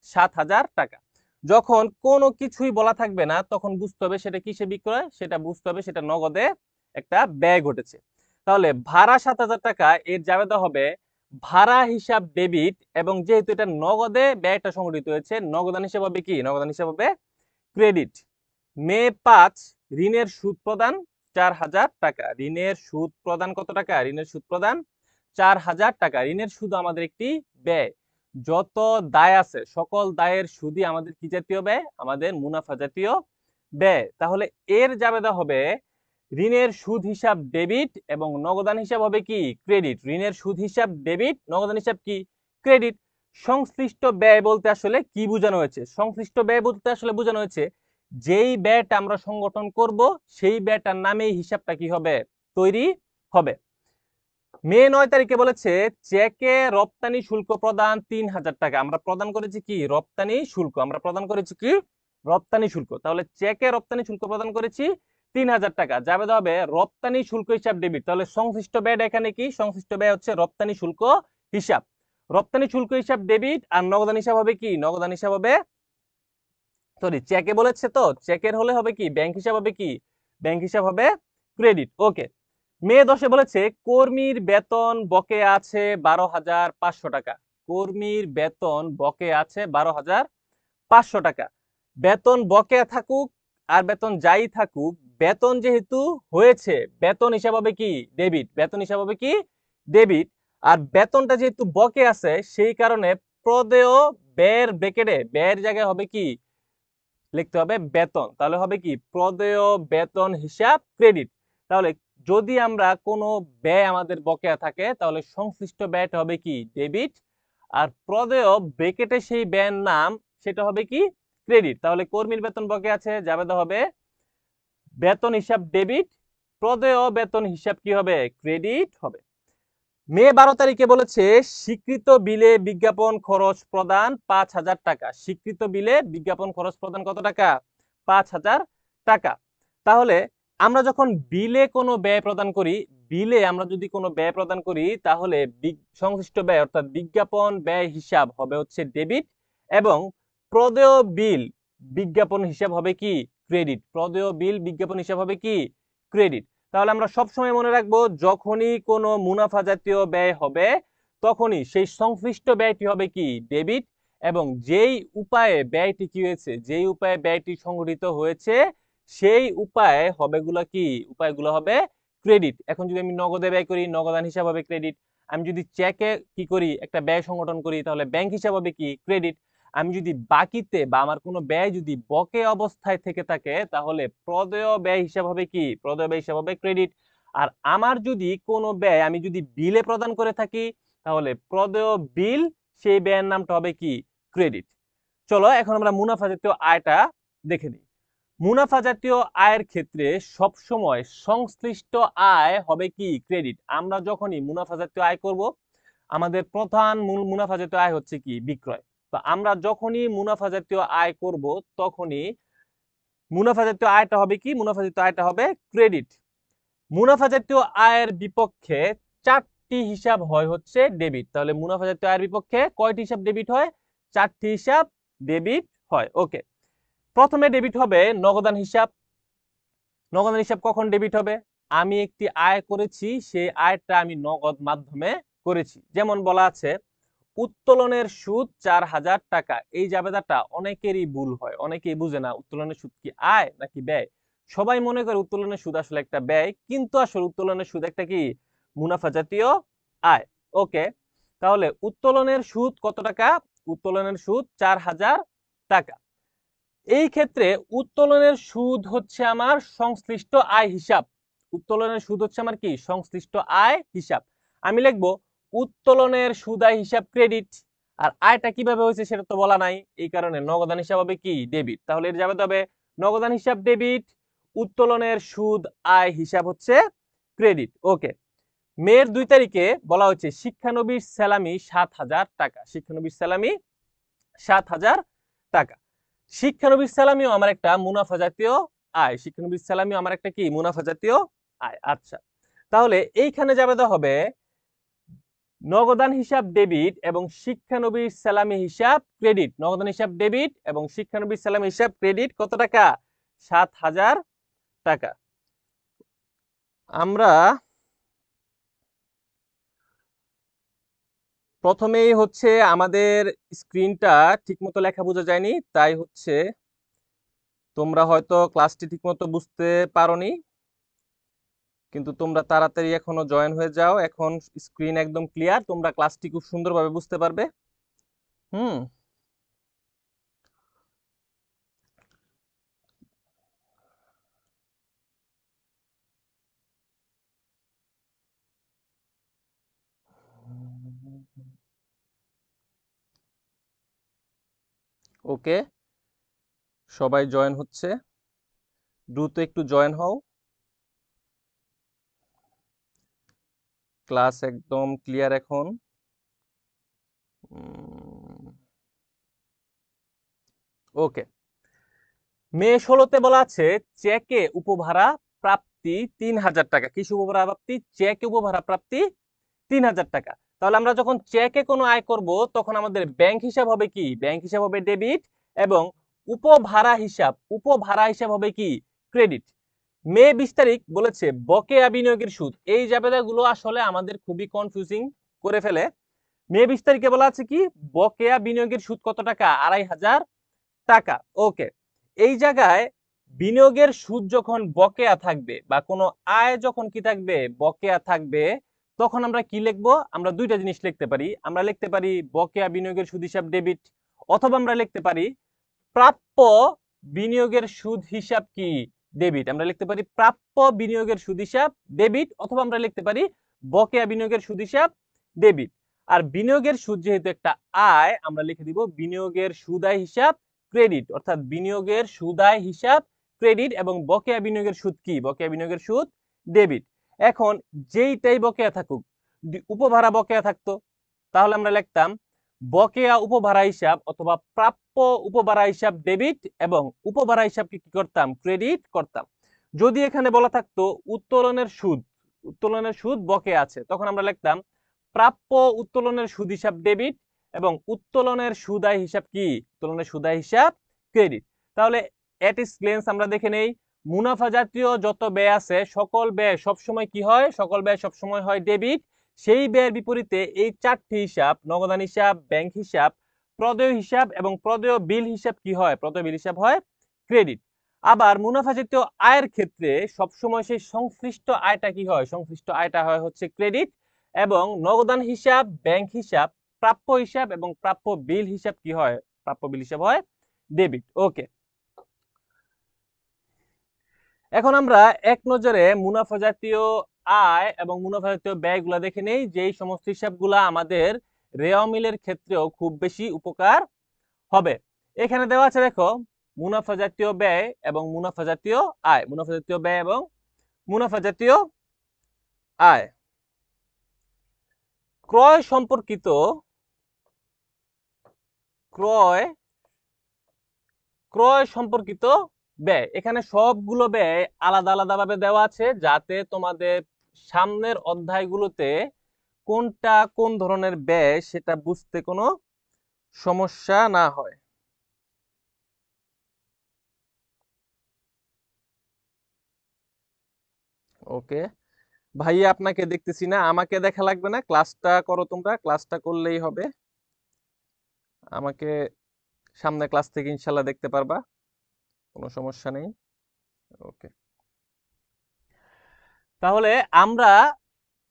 7,000 টাকা। যখন কোনো কিছুই বলা থাকবে না তখন বুঝতে হবে সেটা কিসে বিক্রয়, সেটা বুঝতে হবে সেটা নগদে একটা ব্যয় ঘটেছে। তাহলে ভাড়া 7,000 টাকা, এর জাবেদা হবে ভাড়া হিসাব ডেবিট এবং যেহেতু এটা নগদে ব্যয়টা সংগঠিত হয়েছে, নগদান হিসাব হবে কি? নগদান হিসাব হবে ক্রেডিট। মে 5 ঋণের সুদ প্রদান 4,000 টাকা। ঋণের সুদ প্রদান কত টাকা? ঋণের সুদ প্রদান 4,000 টাকা। ঋণের সুদ আমাদের একটি ব্যয়। যত দায় আছে সকল দায়ের সুদই আমাদের কি জাতীয় ব্যয়? আমাদের মুনাফা জাতীয় ব্যয়। তাহলে এর জাবেদা হবে ঋণের সুদ হিসাব ডেবিট এবং নগদান হিসাব হবে কি? ক্রেডিট। ঋণের সুদ হিসাব ডেবিট, নগদান হিসাব কি? ক্রেডিট। সংশ্লিষ্ট ব্যয় বলতে আসলে কি বোঝানো হয়েছে? সংশ্লিষ্ট ব্যয় বলতে আসলে বোঝানো হয়েছে যেই ব্যয়টা আমরা সংগঠন করব সেই ব্যয়টার নামেই হিসাবটা কি হবে? তৈরি হবে। মে 9 তারিখে বলেছে চেকে রপ্তানি শুল্ক প্রদান 3,000 টাকা। আমরা প্রদান করেছি কি? রপ্তানি শুল্ক। আমরা প্রদান করেছি কি? রপ্তানি শুল্ক। তাহলে চেকে রপ্তানি শুল্ক প্রদান করেছি 3,000 টাকা। যাবে হবে রপ্তানি শুল্ক হিসাব ডেবিট। তাহলে সংশ্লিষ্ট ব্যয় এখানে কি? সংশ্লিষ্ট ব্যয় হচ্ছে রপ্তানি শুল্ক হিসাব। রপ্তানি শুল্ক হিসাব ডেবিট আর নগদান হিসাব হবে কি? নগদান হিসাব হবে সরি চেকে বলেছে তো চেকের হলে হবে কি? ব্যাংক হিসাব হবে কি? ব্যাংক হিসাব হবে ক্রেডিট। ওকে। মে 10 বলেছে কর্মীর বেতন বকেয়া আছে 12,500 টাকা। কর্মীর বেতন বকেয়া আছে 12,500 টাকা। বেতন বকেয়া থাকুক আর বেতন যাই থাকুক, বেতন যেহেতু হয়েছে বেতন হিসাব হবে কি? ডেবিট। বেতন হিসাব হবে কি? ডেবিট। আর বেতনটা যেহেতু বকেয়া আছে সেই কারণে প্রদেয় ব্যয়ের ব্র্যাকেটে ব্যয়ের জায়গায় হবে কি? লিখতে হবে বেতন। তাহলে হবে কি? প্রদেয় বেতন হিসাব ক্রেডিট। তাহলে যদি আমরা কোনো ব্যয় আমাদের বকেয়া থাকে তাহলে সংশ্লিষ্ট ব্যয়টা হবে কি? ডেবিট। আর প্রদেয় ব্র্যাকেটে সেই ব্যয়ের নাম সেটা হবে কি? ক্রেডিট। তাহলে কর্মীর বেতন বকেয়া আছে, যাবে হবে বেতন হিসাব ডেবিট, প্রদেয় বেতন হিসাব কি হবে? ক্রেডিট হবে। মে 12 তারিখে বলেছে স্বীকৃত বিলে বিজ্ঞাপন খরচ প্রদান 5,000 টাকা। স্বীকৃত বিলে বিজ্ঞাপন খরচ প্রদান কত টাকা? 5,000 টাকা। তাহলে আমরা যখন বিলে কোনো ব্যয় প্রদান করি, বিলে আমরা যদি কোনো ব্যয় প্রদান করি তাহলে সংশ্লিষ্ট ব্যয় অর্থাৎ বিজ্ঞাপন ব্যয় হিসাব হবে হচ্ছে ডেবিট এবং প্রদেয় বিল বিজ্ঞাপন হিসাব হবে কি? ক্রেডিট। প্রদেয় বিল বিজ্ঞাপন হিসাব হবে কি? ক্রেডিট। তাহলে আমরা সব সময় মনে রাখবো যখনই কোনো মুনাফা জাতীয় ব্যয় হবে তখনই সেই সংশ্লিষ্ট ব্যয়টি হবে কি? ডেবিট। এবং যেই উপায়ে ব্যয়টি কি হয়েছে, যেই উপায়ে ব্যয়টি সংগঠিত হয়েছে সেই উপায় হবে গুলা কি? উপায়গুলো হবে ক্রেডিট। এখন যদি আমি নগদে ব্যয় করি নগদান হিসাব হবে ক্রেডিট। আমি যদি চেকে কি করি একটা ব্যয় সংগঠন করি তাহলে ব্যাংক হিসাব হবে কি? ক্রেডিট। আমি যদি বাকিতে বা আমার কোনো ব্যয় যদি বকে অবস্থায় থেকে থাকে তাহলে প্রদেয় ব্যয় হিসাব হবে কি? প্রদেয় ব্যয় হিসাব হবে ক্রেডিট। আর আমার যদি কোনো ব্যয় আমি যদি বিলে প্রদান করে থাকি তাহলে প্রদেয় বিল সেই ব্যয়ের নামটা হবে কি? ক্রেডিট। চলো এখন আমরা মুনাফা জাতীয় আয়টা দেখে নিই। মুনাফা জাতীয় আয়ের ক্ষেত্রে সবসময় সংশ্লিষ্ট আয় হবে কি? ক্রেডিট। আমরা যখনই মুনাফা জাতীয় আয় করব আমাদের প্রধান মূল মুনাফা জাতীয় আয় হচ্ছে কি? বিক্রয়। তো আমরা যখনই মুনাফা জাতীয় আয় করব তখনই মুনাফা জাতীয় আয়টা হবে কি? মুনাফা জাতীয় আয়টা হবে ক্রেডিট। মুনাফা জাতীয় আয়ের বিপক্ষে 4টি হিসাব হয় হচ্ছে ডেবিট। তাহলে মুনাফা জাতীয় আয়ের বিপক্ষে কয়টি হিসাব ডেবিট হয়? 4টি হিসাব ডেবিট হয়। ওকে। প্রথমে ডেবিট হবে নগদান হিসাব। নগদান হিসাব কখন ডেবিট হবে? আমি একটি আয় করেছি সেই আয়টা আমি নগদ মাধ্যমে করেছি। যেমন বলা আছে উত্তোলনের সুদ 4,000 টাকা। এই জাবেদাটা অনেকেরই ভুল হয়, অনেকেই বুঝে না উত্তোলনের সুদ কি আয় নাকি ব্যয়। সবাই মনে করে উত্তোলনের সুদ আসলে একটা ব্যয়, কিন্তু আসলে উত্তোলনের সুদ একটা কি? মুনাফা জাতীয় আয়। ওকে। তাহলে উত্তোলনের সুদ কত টাকা? উত্তোলনের সুদ 4,000 টাকা। এই ক্ষেত্রে উত্তোলনের সুদ হচ্ছে আমার সংশ্লিষ্ট আয় হিসাব। উত্তোলনের সুদ হচ্ছে আমার কি? সংশ্লিষ্ট আয় হিসাব। আমি লিখবো উত্তোলনের সুদ আয় হিসাব ক্রেডিট। আর আয়টা কিভাবে হয়েছে সেটা তো বলা নাই, এই কারণে নগদান হিসাব হবে কি? ডেবিট। তাহলে এর যাবে তবে নগদান হিসাব ডেবিট, উত্তোলনের সুদ আয় হিসাব হচ্ছে ক্রেডিট। ওকে। মের 2 তারিখে বলা হচ্ছে শিক্ষানবিশ স্যালামি 7,000 টাকা। শিক্ষানবিশ স্যালামি 7,000 টাকা। শিক্ষানবিশ স্যালামিও আমার একটা মুনাফা জাতীয় আয়। শিক্ষানবিশ স্যালামিও আমার একটা কি? মুনাফা জাতীয় আয়। আচ্ছা, তাহলে এইখানে যাবে তো হবে নগদান হিসাব ডেবিট এবং শিক্ষানবিশ স্যালামি হিসাব ক্রেডিট। নগদান হিসাব ডেবিট এবং শিক্ষানবিশ স্যালামি হিসাব ক্রেডিট কত টাকা? 7,000 টাকা। আমরা প্রথমেই হচ্ছে আমাদের স্ক্রিনটা ঠিকমতো লেখা বোঝা যায়নি, তাই হচ্ছে তোমরা হয়তো ক্লাসটি ঠিকমতো বুঝতে পারোনি। কিন্তু তোমরা তাড়াতাড়ি এখনো জয়েন হয়ে যাও, এখন স্ক্রিন একদম ক্লিয়ার, তোমরা ক্লাসটি খুব সুন্দরভাবে বুঝতে পারবে। হুম। ওকে, সবাই জয়েন হচ্ছে, দ্রুত একটু জয়েন হও। ক্লাস একদম ক্লিয়ার এখন। ওকে, মে 16-তে বলা আছে চেকে উপভাড়া প্রাপ্তি 3000 টাকা। কিসে উপভাড়া প্রাপ্তি? চেকে উপভাড়া প্রাপ্তি 3000 টাকা। তাহলে আমরা যখন চেকে কোনো আয় করব তখন আমাদের ব্যাংক হিসাব হবে কি? ব্যাংক হিসাব হবে ডেবিট, এবং উপভাড়া হিসাব হবে কি? ক্রেডিট। মে 20 তারিখ বলেছে বকেয়া বিনিয়োগের সুদ। এই জাবেদাগুলো আসলে আমাদের খুবই কনফিউজিং করে ফেলে। মে 20 তারিখে বলা আছে কি? বকেয়া বিনিয়োগের সুদ কত টাকা? 2500 টাকা। ওকে, এই জায়গায় বিনিয়োগের সুদ যখন বকেয়া থাকবে বা কোনো আয় যখন কি থাকবে? বকেয়া থাকবে, তখন আমরা কি লিখবো? আমরা দুইটা জিনিস লিখতে পারি। আমরা লিখতে পারি বকেয়া বিনিয়োগের সুদ হিসাব ডেবিট, অথবা আমরা লিখতে পারি প্রাপ্য বিনিয়োগের সুদ হিসাব কি? ডেবিট। আমরা লিখতে পারি প্রাপ্য বিনিয়োগের সুদ হিসাব ডেবিট, অথবা আমরা লিখতে পারি বকেয়া বিনিয়োগের সুদ হিসাব ডেবিট। আর বিনিয়োগের সুদ যেহেতু একটা আয়, আমরা লিখে দিব বিনিয়োগের সুদ আয় হিসাব ক্রেডিট, অর্থাৎ বিনিয়োগের সুদ আয় হিসাব ক্রেডিট, এবং বকেয়া বিনিয়োগের সুদ কি? বকেয়া বিনিয়োগের সুদ ডেবিট। এখন যেইটাই বকেয়া থাকুক, উপভাড়া বকেয়া থাকতো, তাহলে আমরা লিখতাম বকেয়া উপভাড়া হিসাব অথবা প্রাপ্য উপভাড়া হিসাব ডেবিট, এবং উপভাড়া হিসাবকে কি করতাম? ক্রেডিট করতাম। যদি এখানে বলা থাকতো উত্তোলনের সুদ বকেয়া আছে, তখন আমরা লিখতাম প্রাপ্য উত্তোলনের সুদ হিসাব ডেবিট, এবং উত্তোলনের সুদ আয় হিসাব কি? উত্তোলনের সুদ আয় হিসাব ক্রেডিট। তাহলে এট ইস গ্লেন্স আমরা দেখে নেই, মুনাফা জাতীয় যত ব্যয় আছে সকল ব্যয় সবসময় কি হয়? সকল ব্যয় সবসময় হয় ডেবিট। সেই ব্যয়ের বিপরীতে এই চারটি হিসাব, নগদান হিসাব, ব্যাংক হিসাব, প্রদেয় হিসাব এবং প্রদেয় বিল হিসাব কি হয়? প্রদেয় বিল হিসাব হয় ক্রেডিট। আবার মুনাফা জাতীয় আয়ের ক্ষেত্রে সবসময় সেই সংশ্লিষ্ট আয়টা কি হয়? সংশ্লিষ্ট আয়টা হয় হচ্ছে ক্রেডিট, এবং নগদান হিসাব, ব্যাংক হিসাব, প্রাপ্য হিসাব এবং প্রাপ্য বিল হিসাব কি হয়? প্রাপ্য বিল হিসাব হয় ডেবিট। ওকে, এখন আমরা এক নজরে মুনাফা জাতীয় আয় এবং মুনাফা জাতীয় ব্যয়গুলা দেখে নেই, যেই সমস্ত হিসাবগুলা আমাদের রেওয়া মিলের ক্ষেত্রেও খুব বেশি উপকার হবে। এখানে দেওয়া আছে দেখো, মুনাফা জাতীয় ব্যয় এবং মুনাফা জাতীয় আয়, মুনাফা জাতীয় ব্যয় এবং মুনাফা জাতীয় আয়। ক্রয় সম্পর্কিত ক্রয় ক্রয় সম্পর্কিত ব্যয়, এখানে সবগুলো ব্যয় আলাদা আলাদা ভাবে দেওয়া আছে, যাতে তোমাদের সামনের অধ্যায়গুলোতে কোনটা কোন ধরনের ব্যয় সেটা বুঝতে কোনো সমস্যা না হয়। ওকে, ভাইয়া আপনাকে দেখতেছি না, আমাকে দেখা লাগবে না, ক্লাসটা করো তোমরা, ক্লাসটা করলেই হবে। আমাকে সামনের ক্লাস থেকে ইনশাল্লাহ দেখতে পারবা, কোনো সমস্যা নেই। ওকে, তাহলে আমরা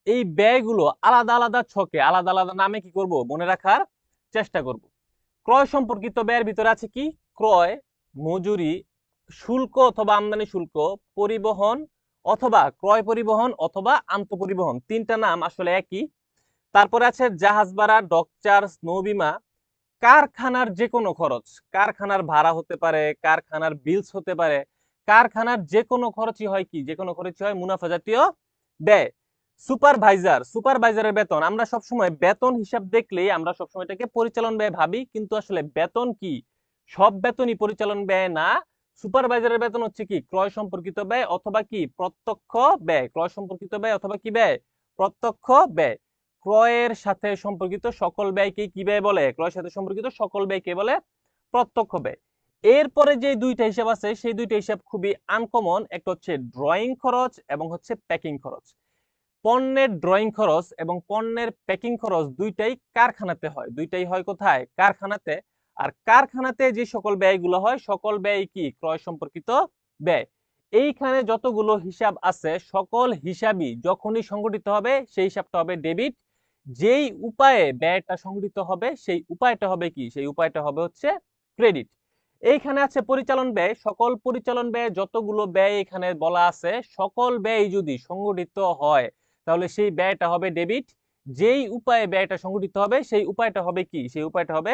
এই ব্যয়গুলো আলাদা আলাদা ছকে আলাদা আলাদা নামে কি করব? মনে রাখার চেষ্টা করব। ক্রয় সম্পর্কিত ব্যয়ের ভিতরে আছে কি? ক্রয়, মজুরি, শুল্ক অথবা আমদানি শুল্ক, পরিবহন অথবা ক্রয় পরিবহন অথবা আন্তঃপরিবহন, তিনটা নাম আসলে একই। তারপরে আছে জাহাজ ভাড়া, ডক চার্জ, নৌবিমা, কারখানার যে কোনো খরচ, কারখানার ভাড়া হতে পারে, কারখানার বিলস হতে পারে, কারখানার যে কোনো খরচই হয় কি? যে কোনো খরচই হয় মুনাফা জাতীয় ব্যয়। সুপারভাইজারের বেতন, আমরা সবসময় বেতন হিসাব দেখলেই আমরা সবসময় এটাকে পরিচালন ব্যয় ভাবি, কিন্তু আসলে বেতন কি? সব বেতনই পরিচালন ব্যয় না। সুপারভাইজারের বেতন হচ্ছে কি? ক্রয় সম্পর্কিত ব্যয় অথবা কি? প্রত্যক্ষ ব্যয়। ক্রয় সম্পর্কিত ব্যয় অথবা কি ব্যয়? প্রত্যক্ষ ব্যয়। ক্রয়ের সাথে সম্পর্কিত সকল ব্যয়কে কি ব্যয় বলে? ক্রয়ের সাথে সম্পর্কিত সকল ব্যয়কে বলে প্রত্যক্ষ ব্যয়। এরপরে যে দুইটা হিসাব আছে, সেই দুইটা হিসাব খুবই আনকমন। একটা হচ্ছে ড্রয়িং খরচ এবং হচ্ছে প্যাকিং খরচ। পণ্যের ড্রয়িং খরচ এবং পণ্যের প্যাকিং খরচ দুইটাই কারখানাতে হয়। দুইটাই হয় কোথায়? কারখানাতে। আর কারখানাতে যে সকল ব্যয়গুলো হয় সকল ব্যয় কি? ক্রয় সম্পর্কিত ব্যয়। এইখানে যতগুলো হিসাব আছে সকল হিসাবই যখনই সংগঠিত হবে সেই হিসাবটা হবে ডেবিট। যেই উপায়ে ব্যয়টা সংগঠিত হবে সেই উপায়টা হবে কি, সেই উপায়টা হবে হচ্ছে ক্রেডিট। এইখানে আছে পরিচালন ব্যয়, সকল পরিচালন ব্যয় যতগুলো ব্যয় এখানে বলা আছে সকল ব্যয় যদি সংগঠিত হয় তাহলে সেই ব্যয়টা হবে ডেবিট। যেই উপায়ে ব্যয়টা সংগঠিত হবে সেই উপায়টা হবে কি, সেই উপায়টা হবে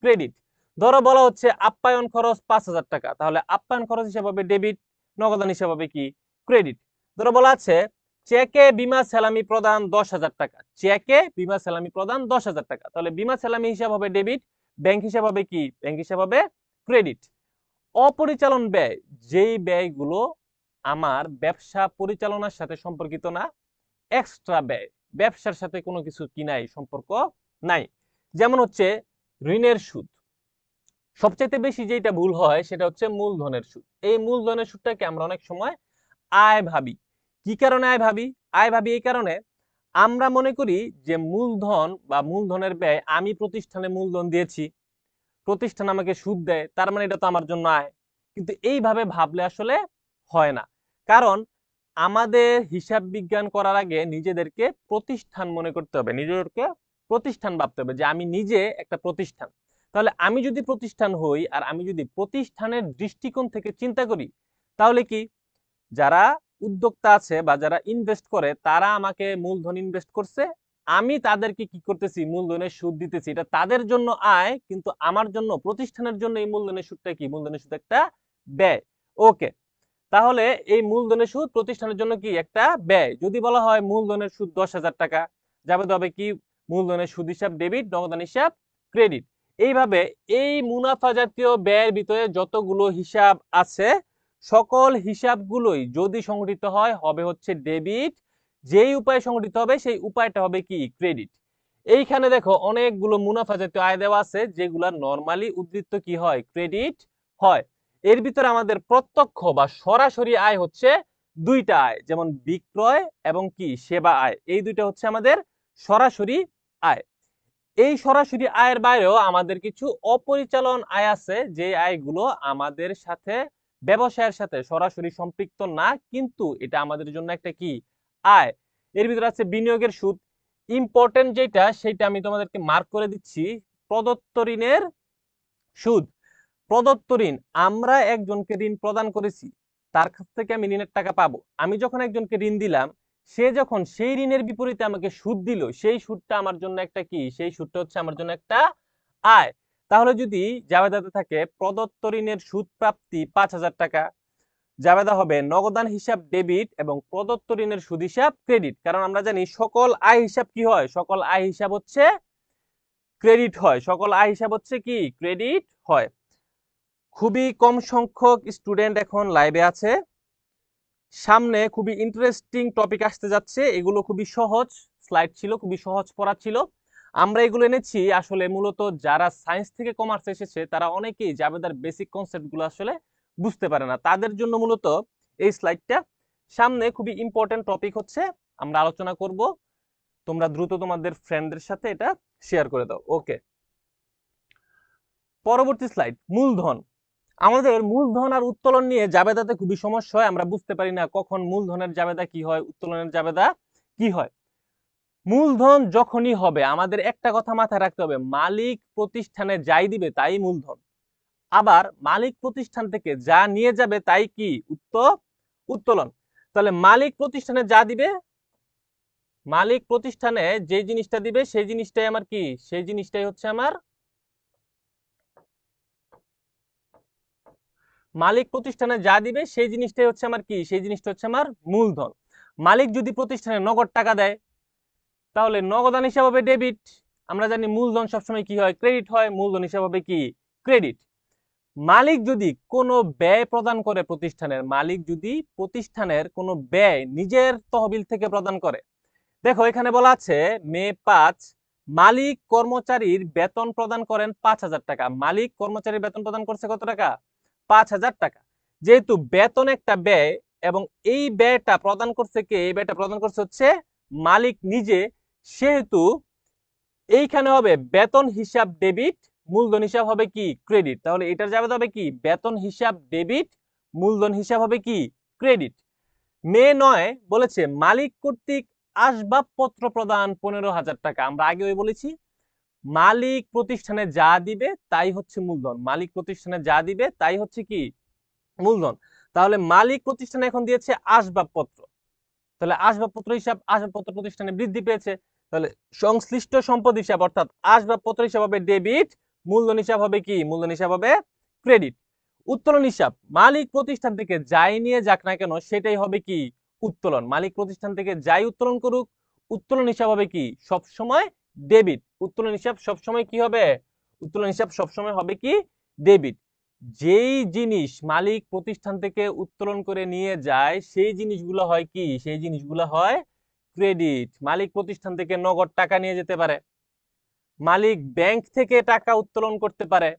ক্রেডিট। ধরো বলা হচ্ছে আপ্যায়ন খরচ 5,000 টাকা, তাহলে আপ্যায়ন খরচ হিসাব হবে ডেবিট, নগদান হিসাব হবে কি ক্রেডিট। ধরো বলা আছে চেকে বিমা স্যালামি প্রদান 10,000 টাকা, চেকে বিমা স্যালামি প্রদান 10,000 টাকা, তাহলে বিমা স্যালামি হিসাব হবে ডেবিট, ব্যাংক হিসাব হবে কি, ব্যাংক হিসাব হবে ক্রেডিট। অপরিচালন ব্যয়, যেই ব্যয়গুলো আমার ব্যবসা পরিচালনার সাথে সম্পর্কিত না, এক্সট্রা ব্যয়, ব্যবসার সাথে কোনো কিছু কি নাই, সম্পর্ক নাই, যেমন হচ্ছে ঋণের সুদ। সবচেয়ে বেশি যেটা ভুল হয় সেটা হচ্ছে মূলধনের সুদ। এই মূলধনের সুদটাকে আমরা অনেক সময় আয় ভাবি। কি কারণে আয় ভাবি? আয় ভাবি এই কারণে আমরা মনে করি যে মূলধন বা মূলধনের ব্যয়, আমি প্রতিষ্ঠানে মূলধন দিয়েছি, প্রতিষ্ঠান আমাকে সুদ দেয়, তার মানে এটা তো আমার জন্য আয়। কিন্তু এইভাবে ভাবলে আসলে হয় না, কারণ আমাদের হিসাব বিজ্ঞান করার আগে নিজেদেরকে প্রতিষ্ঠান মনে করতে হবে, নিজেদেরকে প্রতিষ্ঠান ভাবতে হবে যে আমি নিজে একটা প্রতিষ্ঠান। তাহলে আমি যদি প্রতিষ্ঠান হই আর আমি যদি প্রতিষ্ঠানের দৃষ্টিকোণ থেকে চিন্তা করি তাহলে কি, যারা উদ্যোক্তা আছে বা যারা ইনভেস্ট করে তারা আমাকে মূলধন ইনভেস্ট করছে, আমি তাদেরকে কি করতেছি, মূলধনের সুদ দিতেছি, এটা তাদের জন্য আয়, কিন্তু আমার জন্য প্রতিষ্ঠানের জন্য এই মূলধনের সুদটা কি, মূলধনের সুদ একটা ব্যয়। ওকে, তাহলে এই মূলধনের সুদ প্রতিষ্ঠানের জন্য কি একটা ব্যয়। যদি বলা হয় মূলধনের সুদ 10,000 টাকা, যাবে তবে কি মূলধনের সুদ হিসাব ডেবিট, নগদান হিসাব ক্রেডিট। এইভাবে এই মুনাফা জাতীয় ব্যয়ের ভিতরে যতগুলো হিসাব আছে সকল হিসাবগুলোই যদি সংগঠিত হয় হবে হচ্ছে ডেবিট, যেই উপায়ে সংগঠিত হবে সেই উপায়টা হবে কি ক্রেডিট। এইখানে দেখো অনেকগুলো মুনাফা জাতীয় আয় দেওয়া আছে যেগুলা নরমালি উদ্ধৃত কি হয়, ক্রেডিট হয়। এর ভিতরে আমাদের প্রত্যক্ষ বা সরাসরি আয় হচ্ছে দুইটা আয়, যেমন বিক্রয় এবং কি সেবা আয়, এই দুইটা হচ্ছে আমাদের সরাসরি আয়। এই সরাসরি আয়ের বাইরেও আমাদের কিছু অপরিচালন আয় আছে, যে আয়গুলো আমাদের সাথে ব্যবসায়ের সাথে সরাসরি সম্পৃক্ত না, কিন্তু এটা আমাদের জন্য একটা কি আয়। এর ভিতরে আছে বিনিয়োগের সুদ। ইম্পর্টেন্ট যেটা সেটা আমি তোমাদেরকে মার্ক করে দিচ্ছি, প্রদত্ত ঋণের সুদ। প্রদত্ত ঋণ, আমরা একজনকে ঋণ প্রদান করেছি, তার কাছ থেকে আমি ঋণের টাকা পাবো। আমি যখন একজনকে ঋণ দিলাম, সে যখন সেই ঋণের বিপরীতে আমাকে সুদ দিল, সেই সুদটা আমার জন্য একটা কি, সেই সুদটা হচ্ছে আমার জন্য একটা আয়। তাহলে যদি জাবেদাতে থাকে প্রদত্ত ঋণের সুদ প্রাপ্তি 5,000 টাকা, জাবেদা হবে নগদান হিসাব ডেবিট এবং প্রদত্ত ঋণের সুদ হিসাব ক্রেডিট। কারণ আমরা জানি সকল আয় হিসাব কি হয়, সকল আয় হিসাব হচ্ছে ক্রেডিট হয়, সকল আয় হিসাব হচ্ছে কি ক্রেডিট হয়। খুবই কম সংখ্যক স্টুডেন্ট এখন লাইভে আছে, সামনে খুবই ইন্টারেস্টিং টপিক আসতে যাচ্ছে, এগুলো খুবই সহজ স্লাইড ছিল, খুবই সহজ পড়া ছিল। আমরা এগুলো এনেছি আসলে মূলত যারা সায়েন্স থেকে কমার্স এসেছে তারা অনেকেই জাবেদার বেসিক কনসেপ্টগুলো আসলে বুঝতে পারে না, তাদের জন্য মূলত এই স্লাইডটা। সামনে খুবই ইম্পর্টেন্ট টপিক হচ্ছে আমরা আলোচনা করব, তোমরা দ্রুত তোমাদের ফ্রেন্ডদের সাথে এটা শেয়ার করে দাও। ওকে, পরবর্তী স্লাইড, মূলধন। আমাদের মূলধন আর উত্তোলন নিয়ে জাবেদাতে খুবই সমস্যা হয়, আমরা বুঝতে পারি না কখন মূলধনের জাবেদা কি হয়, উত্তোলনের জাবেদা কি হয়। মূলধন যখনই হবে আমাদের একটা কথা মাথায় রাখতে হবে, মালিক প্রতিষ্ঠানে যাই দিবে তাই মূলধন, আবার মালিক প্রতিষ্ঠান থেকে যা নিয়ে যাবে তাই কি উত্তোলন। তাহলে মালিক প্রতিষ্ঠানে যা দিবে, মালিক প্রতিষ্ঠানে যে জিনিসটা দিবে সেই জিনিসটাই আমার কি, সেই জিনিসটাই হচ্ছে আমার, মালিক প্রতিষ্ঠানে যা দিবে সেই জিনিসটাই হচ্ছে আমার কি, সেই জিনিসটা হচ্ছে আমার মূলধন। মালিক যদি প্রতিষ্ঠানে নগদ টাকা দেয় তাহলে নগদান হিসাব হবে ডেবিট। আমরা জানি মূলধন সবসময় কি হয়, ক্রেডিট হয়, মূলধন হিসাব হবে কি ক্রেডিট। মালিক যদি কোনো ব্যয় প্রদান করে প্রতিষ্ঠানের, মালিক যদি প্রতিষ্ঠানের কোনো ব্যয় নিজের তহবিল থেকে প্রদান করে, দেখো এখানে বলা আছে মে 5 মালিক কর্মচারীর বেতন প্রদান করেন 5,000 টাকা। মালিক কর্মচারীর বেতন প্রদান করছে কত টাকা, 5,000 টাকা। যেহেতু বেতন একটা ব্যয় এবং এই ব্যয়টা প্রদান করছে কে, এই ব্যয়টা প্রদান করছে হচ্ছে মালিক নিজে, সেহেতু এইখানে হবে বেতন হিসাব ডেবিট, মূলধন হিসাব হবে কি ক্রেডিট। তাহলে এটার যাবে হবে কি বেতন হিসাব ডেবিট, মূলধন হিসাব হবে কি ক্রেডিট। মে 9 বলেছে মালিক কর্তৃক আসবাবপত্র প্রদান 15,000 টাকা। আমরা আগেই বলেছি মালিক প্রতিষ্ঠানে যা দিবে তাই হচ্ছে মূলধন, মালিক প্রতিষ্ঠানে যা দিবে তাই হচ্ছে কি মূলধন। তাহলে মালিক প্রতিষ্ঠানে এখন দিয়েছে আসবাবপত্র, তাহলে আসবাবপত্র হিসাব আসবাবপত্র প্রতিষ্ঠানে বৃদ্ধি পেয়েছে, তাহলে সংশ্লিষ্ট সম্পদ হিসাব অর্থাৎ আসবাবপত্র হিসাব হবে ডেবিট, মূলধন হিসাব হবে কি মূলধন হিসাব হবে ক্রেডিট। উত্তোলন হিসাব মালিক প্রতিষ্ঠান থেকে যাই নিয়ে যাক না কেন সেটাই হবে কি উত্তোলন, মালিক প্রতিষ্ঠান থেকে যাই উত্তোলন করুক উত্তোলন হিসাব হবে কি সবসময় ডেবিট, উত্তোলন হিসাব সবসময় কি হবে উত্তোলন হিসাব সবসময় হবে কি ডেবিট। যেই জিনিস মালিক প্রতিষ্ঠান থেকে উত্তোলন করে নিয়ে যায় সেই জিনিসগুলো হয় কি সেই জিনিসগুলো হয় ক্রেডিট। মালিক প্রতিষ্ঠান থেকে নগদ টাকা নিয়ে যেতে পারে, মালিক ব্যাংক থেকে টাকা উত্তোলন করতে পারে,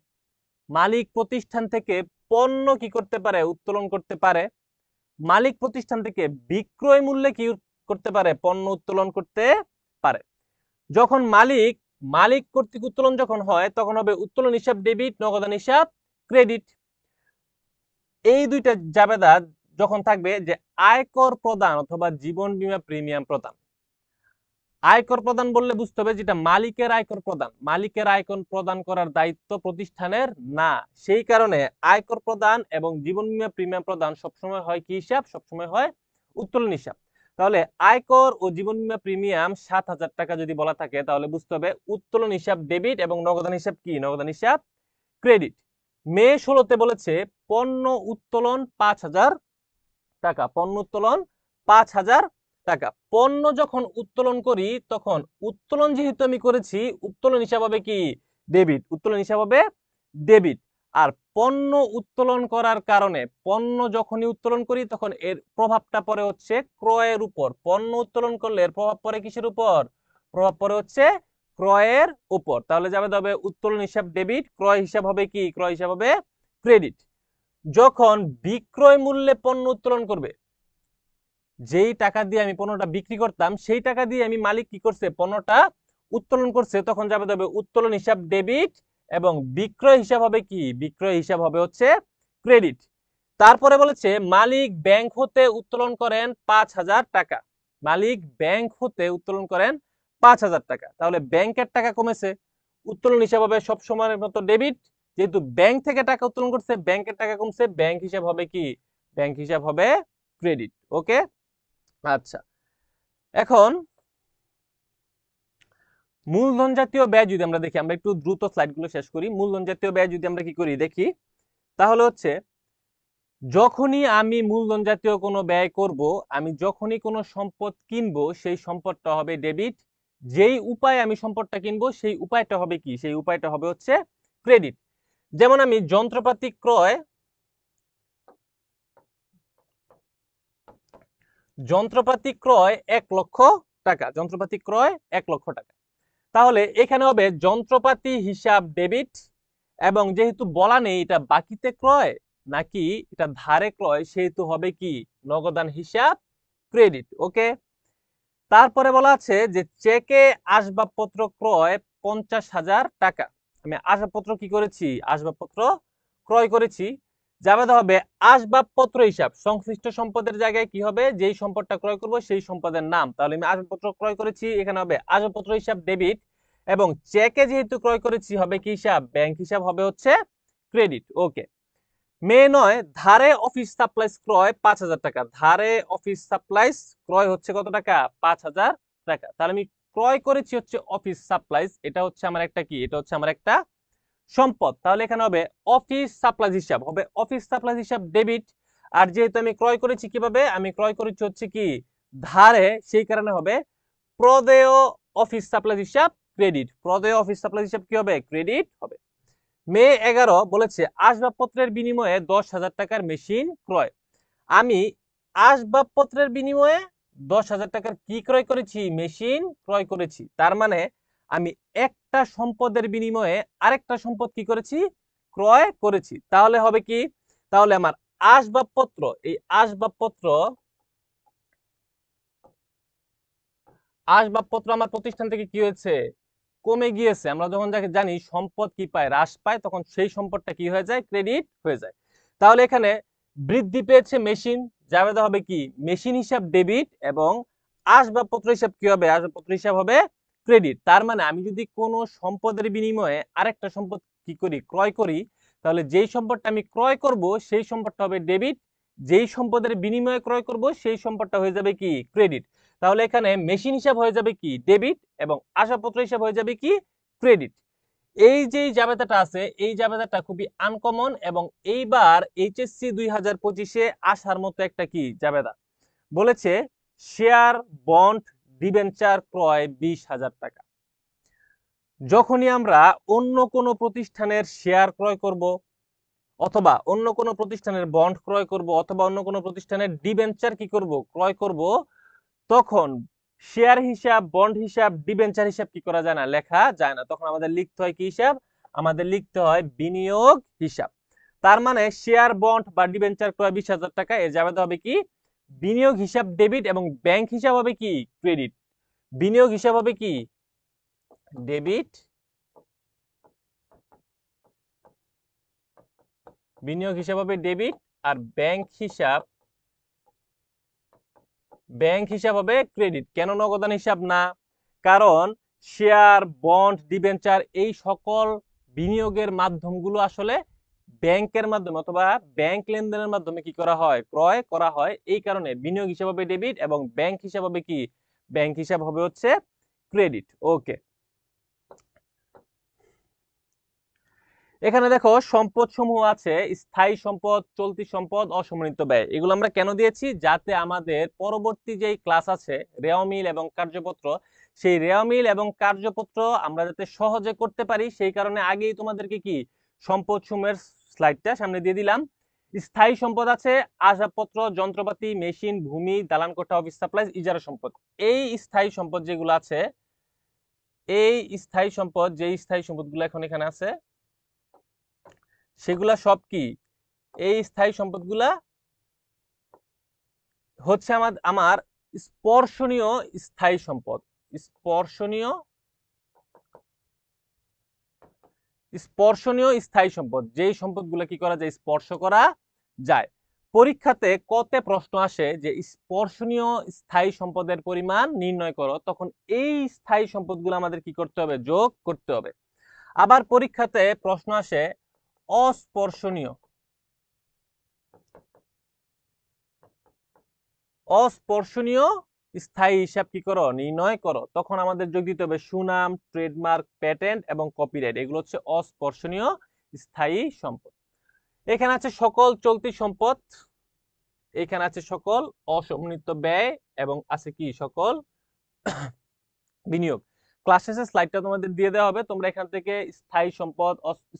মালিক প্রতিষ্ঠান থেকে পণ্য কি করতে পারে উত্তোলন করতে পারে, মালিক প্রতিষ্ঠান থেকে বিক্রয় মূল্যে কি করতে পারে পণ্য উত্তোলন করতে পারে। যখন মালিক মালিক কর্তৃক উত্তোলন যখন হয় তখন হবে উত্তোলন হিসাব ডেবিট, নগদান হিসাব ক্রেডিট। এই দুইটা জাবেদা যখন থাকবে যে আয়কর প্রদান অথবা জীবন বীমা প্রিমিয়াম প্রদান। আয়কর প্রদান বললে বুঝতে হবে যেটা মালিকের আয়কর প্রদান, মালিকের আয়কর প্রদান করার দায়িত্ব প্রতিষ্ঠানের না, সেই কারণে আয়কর প্রদান এবং জীবন বীমা প্রিমিয়াম প্রদান সবসময় হয় কি হিসাব সবসময় হয় উত্তোলন হিসাব। তাহলে আয়কর ও জীবন বীমা প্রিমিয়াম 7,000 টাকা যদি বলা থাকে তাহলে বুঝতে হবে উত্তোলন হিসাব ডেবিট এবং নগদান হিসাব কি নগদান হিসাব ক্রেডিট। মে 16-তে বলেছে পণ্য উত্তোলন 5,000 টাকা, পণ্য উত্তোলন 5,000 টাকা। পণ্য যখন উত্তোলন করি তখন উত্তোলন যেহেতু আমি করেছি উত্তোলন হিসাব হবে কি ডেবিট, উত্তোলন হিসাব হবে ডেবিট। আর পণ্য উত্তোলন করার কারণে পণ্য যখনই উত্তোলন করি তখন এর প্রভাবটা পড়ে হচ্ছে ক্রয়ের উপর, পণ্য উত্তোলন করলে এর প্রভাব পড়ে কিসের উপর প্রভাব পড়ে হচ্ছে ক্রয়ের উপর। তাহলে যাবে তবে উত্তোলন হিসাব ডেবিট, ক্রয় হিসাব হবে কি ক্রয় হিসাব হবে ক্রেডিট। যখন বিক্রয় মূল্যে পণ্য উত্তোলন করবে, যেই টাকা দিয়ে আমি পণ্যটা বিক্রি করতাম সেই টাকা দিয়ে আমি মালিক কি করছে পণ্যটা উত্তোলন করছে তখন যাবে তবে উত্তোলন হিসাব ডেবিট এবং বিক্রয় হিসাব হবে কি বিক্রয় হিসাব হবে হচ্ছে ক্রেডিট। তারপরে বলেছে মালিক ব্যাংক হতে উত্তোলন করেন 5,000 টাকা, মালিক ব্যাংক হতে উত্তোলন করেন 5,000 টাকা, তাহলে ব্যাংকের টাকা কমেছে, উত্তোলন হিসাব হবে সবসময়ের মতো ডেবিট, যেহেতু ব্যাংক থেকে টাকা উত্তোলন করছে ব্যাংকের টাকা কমছে ব্যাংক হিসাব হবে কি ব্যাংক হিসাব হবে ক্রেডিট। ওকে, আচ্ছা এখন মূলধন জাতীয় ব্যয় যদি আমরা দেখি, আমরা একটু দ্রুত স্লাইডগুলো শেষ করি। মূলধন জাতীয় ব্যয় যদি আমরা কি করি দেখি তাহলে হচ্ছে যখনই আমি মূলধন জাতীয় কোনো ব্যয় করব, আমি যখনই কোনো সম্পদ কিনবো সেই সম্পদটা হবে ডেবিট, যেই উপায়ে আমি সম্পদটা কিনবো সেই উপায়টা হবে কি সেই উপায়টা হবে হচ্ছে ক্রেডিট। যেমন আমি যন্ত্রপাতি ক্রয় 1 লক্ষ টাকা, যন্ত্রপাতি ক্রয় 1 লক্ষ টাকা, তাহলে এখানে হবে যন্ত্রপাতি হিসাব ডেবিট এবং যেহেতু বলা নেই এটা বাকিতে ক্রয় নাকি এটা ধারে ক্রয় সেহেতু হবে কি নগদান হিসাব ক্রেডিট। ওকে, তারপরে বলা আছে যে চেকে আসবাবপত্র ক্রয় 50,000 টাকা, আমি আসবাবপত্র কি করেছি আসবাবপত্র ক্রয় করেছি, যাবে হবে আসবাবপত্র হিসাব সংশ্লিষ্ট সম্পদের জায়গায় কি হবে যেই সম্পদটা ক্রয় করব সেই সম্পদের নাম, তাহলে আমি আসবাবপত্র ক্রয় করেছি এখানে হবে আসবাবপত্র হিসাব ডেবিট এবং চেকে যেহেতু ক্রয় করেছি হবে কি হিসাব ব্যাংক হিসাব হবে হচ্ছে ক্রেডিট। ওকে, মে 9 ধারে অফিস সাপ্লাইস ক্রয় 5,000 টাকা, ধারে অফিস সাপ্লাইস ক্রয় হচ্ছে কত টাকা 5,000 টাকা, তাহলে আমি ক্রয় করেছি হচ্ছে অফিস সাপ্লাইস, এটা হচ্ছে আমার একটা কি এটা হচ্ছে আমার একটা সম্পদ, তাহলে এখানে হবে অফিস সাপ্লাইস হিসাব হবে অফিস সাপ্লাইস হিসাব ডেবিট। আর যেহেতু আমি ক্রয় করেছি কিভাবে আমি ক্রয় করেছি হচ্ছে কি ধারে, সেই কারণে হবে প্রদেয় অফিস সাপ্লাইস হিসাব ক্রেডিট, প্রদেয় অফিস সাপ্লাইস হিসাব কি হবে ক্রেডিট হবে। মে 11 বলেছে আসবাবপত্রের বিনিময়ে 10,000 টাকার মেশিন ক্রয়, আমি আসবাবপত্রের বিনিময়ে 10,000 টাকার কি ক্রয় করেছি মেশিন ক্রয় করেছি, তার মানে আমি একটা সম্পদের বিনিময়ে আরেকটা সম্পদ কি করেছি ক্রয় করেছি, তাহলে হবে কি তাহলে আমার আসবাবপত্র এই আসবাবপত্র আমার প্রতিষ্ঠান থেকে কি হয়েছে কমে গিয়েছে। আমরা যখন যাকে জানি সম্পদ কি পায় হ্রাস পায় তখন সেই সম্পদটা কি হয়ে যায় ক্রেডিট হয়ে যায়। তাহলে এখানে বৃদ্ধি পেয়েছে মেশিন জাবেদা হবে কি মেশিন হিসাব ডেবিট এবং আসবাবপত্র হিসাব কি হবে আসবাবপত্র হিসাব হবে ক্রেডিট। তার মানে আমি যদি কোনো সম্পদের বিনিময়ে আরেকটা সম্পদ কি করি ক্রয় করি, তাহলে যেই সম্পদটা আমি ক্রয় করব সেই সম্পদটা হবে ডেবিট, যেই সম্পদের বিনিময়ে ক্রয় করব সেই সম্পদটা হয়ে যাবে কি ক্রেডিট। তাহলে এখানে মেশিন হিসাব হয়ে যাবে কি ডেবিট এবং আসবাবপত্র হিসাব হয়ে যাবে কি ক্রেডিট। এই যে জাবেদাটা আছে এই জাবেদাটা খুবই আনকমন এবং এইবার এইচএসসি 2025-এ আসার মতো একটা কি জাবেদা বলেছে, শেয়ার বন্ড ডিবেঞ্চার ক্রয় 20,000 টাকা। যখনই আমরা অন্য কোনো প্রতিষ্ঠানের শেয়ার ক্রয় করব অথবা অন্য কোনো প্রতিষ্ঠানের বন্ড ক্রয় করব অথবা অন্য কোনো প্রতিষ্ঠানের ডিবেঞ্চার কি করব ক্রয় করব, তখন শেয়ার হিসাব বন্ড হিসাব ডিবেঞ্চার হিসাব কি করা যায় না লেখা যায় না, তখন আমাদের লিখতে হয় কি হিসাব আমাদের লিখতে হয় বিনিয়োগ হিসাব। তার মানে শেয়ার বন্ড বা ডিবেঞ্চার ক্রয় 20,000 টাকা, এর জাবেদা হবে কি বিনিয়োগ হিসাব ডেবিট এবং ব্যাংক হিসাব হবে কি ক্রেডিট। বিনিয়োগ হিসাব হবে কি ডেবিট, বিনিয়োগ হিসাব হবে ডেবিট আর ব্যাংক হিসাব হবে ক্রেডিট। কেন নগদান হিসাব না? কারণ শেয়ার বন্ড ডিবেঞ্চার এই সকল বিনিয়োগের মাধ্যমগুলো আসলে ব্যাংকের মাধ্যমে অথবা ব্যাংক লেনদেনের মাধ্যমে কি করা হয় ক্রয় করা হয়, এই কারণে বিনিয়োগ হিসাব হবে ডেবিট এবং ব্যাংক হিসাব হবে কি ব্যাংক হিসাব হবে হচ্ছে ক্রেডিট। ওকে, এখানে দেখো সম্পদ সমূহ আছে স্থায়ী সম্পদ, চলতি সম্পদ, অসমন্বিত ব্যয়। এগুলো আমরা কেন দিয়েছি? যাতে আমাদের পরবর্তী যেই ক্লাস আছে রেওয়া মিল এবং কার্যপত্র, সেই রেওয়া মিল এবং কার্যপত্র আমরা যাতে সহজে করতে পারি সেই কারণে আগেই তোমাদেরকে কি সম্পদ সমূহের স্লাইডটা সামনে দিয়ে দিলাম। স্থায়ী সম্পদ আছে আসবাবপত্র, যন্ত্রপাতি, মেশিন, ভূমি, দালান কোঠা, অফিস সাপ্লাইজ, ইজারা সম্পদ। এই স্থায়ী সম্পদ যেগুলো আছে, এই স্থায়ী সম্পদ যেই স্থায়ী সম্পদগুলো এখন এখানে আছে সেগুলা সব কি এই স্থায়ী সম্পদগুলা হচ্ছে আমার স্পর্শনীয় স্থায়ী সম্পদ। স্পর্শনীয় স্পর্শনীয় স্থায়ী সম্পদ, যেই সম্পদগুলো কি করা যায় স্পর্শ করা যায়। পরীক্ষাতে কতে প্রশ্ন আসে যে স্পর্শনীয় স্থায়ী সম্পদের পরিমাণ নির্ণয় করো, তখন এই স্থায়ী সম্পদগুলো আমাদের কি করতে হবে যোগ করতে হবে। আবার পরীক্ষাতে প্রশ্ন আসে অস্পর্শনীয় অস্পর্শনীয় স্থায়ী হিসাব কি করো নির্ণয় করো, তখন আমাদের যোগ দিতে হবে সুনাম, ট্রেডমার্ক, প্যাটেন্ট এবং কপিরাইট। এগুলো হচ্ছে অস্পর্শনীয় স্থায়ী সম্পদ। এখানে আছে সকল চলতি সম্পদ, এখানে আছে সকল অসমন্বিত ব্যয় এবং আছে কি সকল বিনিয়োগ। ক্লাস শেষে স্লাইডটা তোমাদের দিয়ে দেওয়া হবে, তোমরা এখান থেকে স্থায়ী সম্পদ,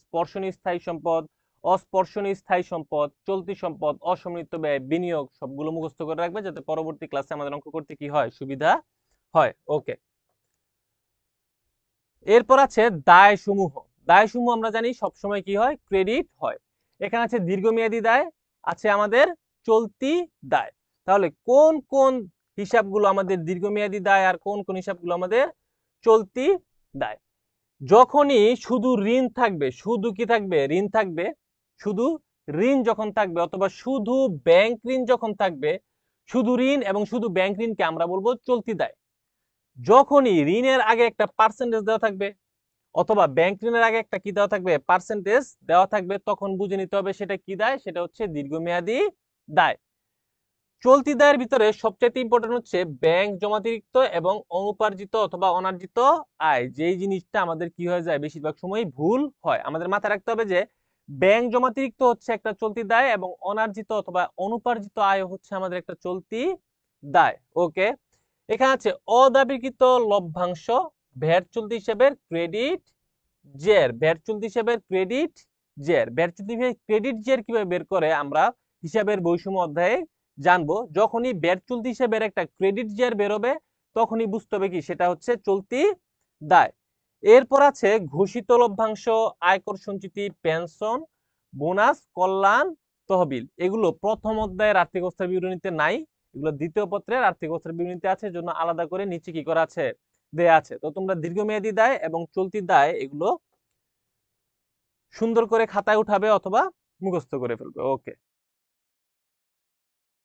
স্পর্শনীয় স্থায়ী সম্পদ, অস্পর্শনীয় স্থায়ী সম্পদ, চলতি সম্পদ, অসমন্বিত ব্যয়, বিনিয়োগ সবগুলো মুখস্থ করে রাখবে যাতে পরবর্তী ক্লাসে আমাদের অঙ্ক করতে কি হয় সুবিধা হয়। ওকে, এরপর আছে দায় সমূহ। দায় সমূহ আমরা জানি সবসময় কি হয় ক্রেডিট হয়। এখানে আছে দীর্ঘমেয়াদী দায়, আছে আমাদের চলতি দায়। তাহলে কোন কোন হিসাবগুলো আমাদের দীর্ঘমেয়াদী দায় আর কোন কোন হিসাবগুলো আমাদের চলতি দায়? যখনই শুধু ঋণ থাকবে, শুধু কি থাকবে ঋণ থাকবে, শুধু ঋণ যখন থাকবে অথবা শুধু ব্যাংক ঋণ যখন থাকবে, শুধু ঋণ এবং শুধু ব্যাংক ঋণকে আমরা বলবো চলতি দায়। যখনই ঋণের আগে একটা পার্সেন্টেজ দেওয়া থাকবে অথবা ব্যাংক ঋণের আগে একটা কি দেওয়া থাকবে পার্সেন্টেজ দেওয়া থাকবে, তখন বুঝে নিতে হবে সেটা কি দায়, সেটা হচ্ছে দীর্ঘমেয়াদী দায়। চলতি দায়ের ভিতরে সবচেয়ে ইম্পর্টেন্ট হচ্ছে ব্যাংক জমাতিরিক্ত এবং অনুপার্জিত অথবা অনার্জিত আয়, যেই জিনিসটা আমাদের কি হয়ে যায় বেশিরভাগ সময় ভুল হয়। আমাদের মাথায় রাখতে হবে যে ব্যাংক জমাতিরিক্ত হচ্ছে একটা চলতি দায় এবং অনার্জিত অথবা অনুপার্জিত আয় হচ্ছে আমাদের একটা চলতি দায়। ওকে, এখানে আছে অদাবিকৃত লভ্যাংশ ভ্যাট চলতি হিসেবের ক্রেডিট জের, ভ্যাট চলতি হিসেবের ক্রেডিট জের। ভ্যাট চলতি ক্রেডিট জের কিভাবে বের করে আমরা হিসাবের বৈষম্য অধ্যায়ে জানবো। যখনই ভ্যাট চলতি হিসেবের একটা ক্রেডিট জের বেরোবে তখনই বুঝতে হবে কি সেটা হচ্ছে চলতি দায়। এরপর আছে ঘোষিত লভ্যাংশ, আয়কর সঞ্চিতি, পেনশন, বোনাস, কল্যাণ তহবিল। এগুলো প্রথম অধ্যায়ের আর্থিক অবস্থার বিবরণীতে নাই, এগুলো দ্বিতীয় পত্রের আর্থিক অবস্থার বিবরণীতে আছে, জন্য আলাদা করে নিচে কি করা আছে দেয়া আছে। তো তোমরা দীর্ঘমেয়াদী দায় এবং চলতি দায় এগুলো সুন্দর করে খাতায় উঠাবে অথবা মুখস্থ করে ফেলবে। ওকে।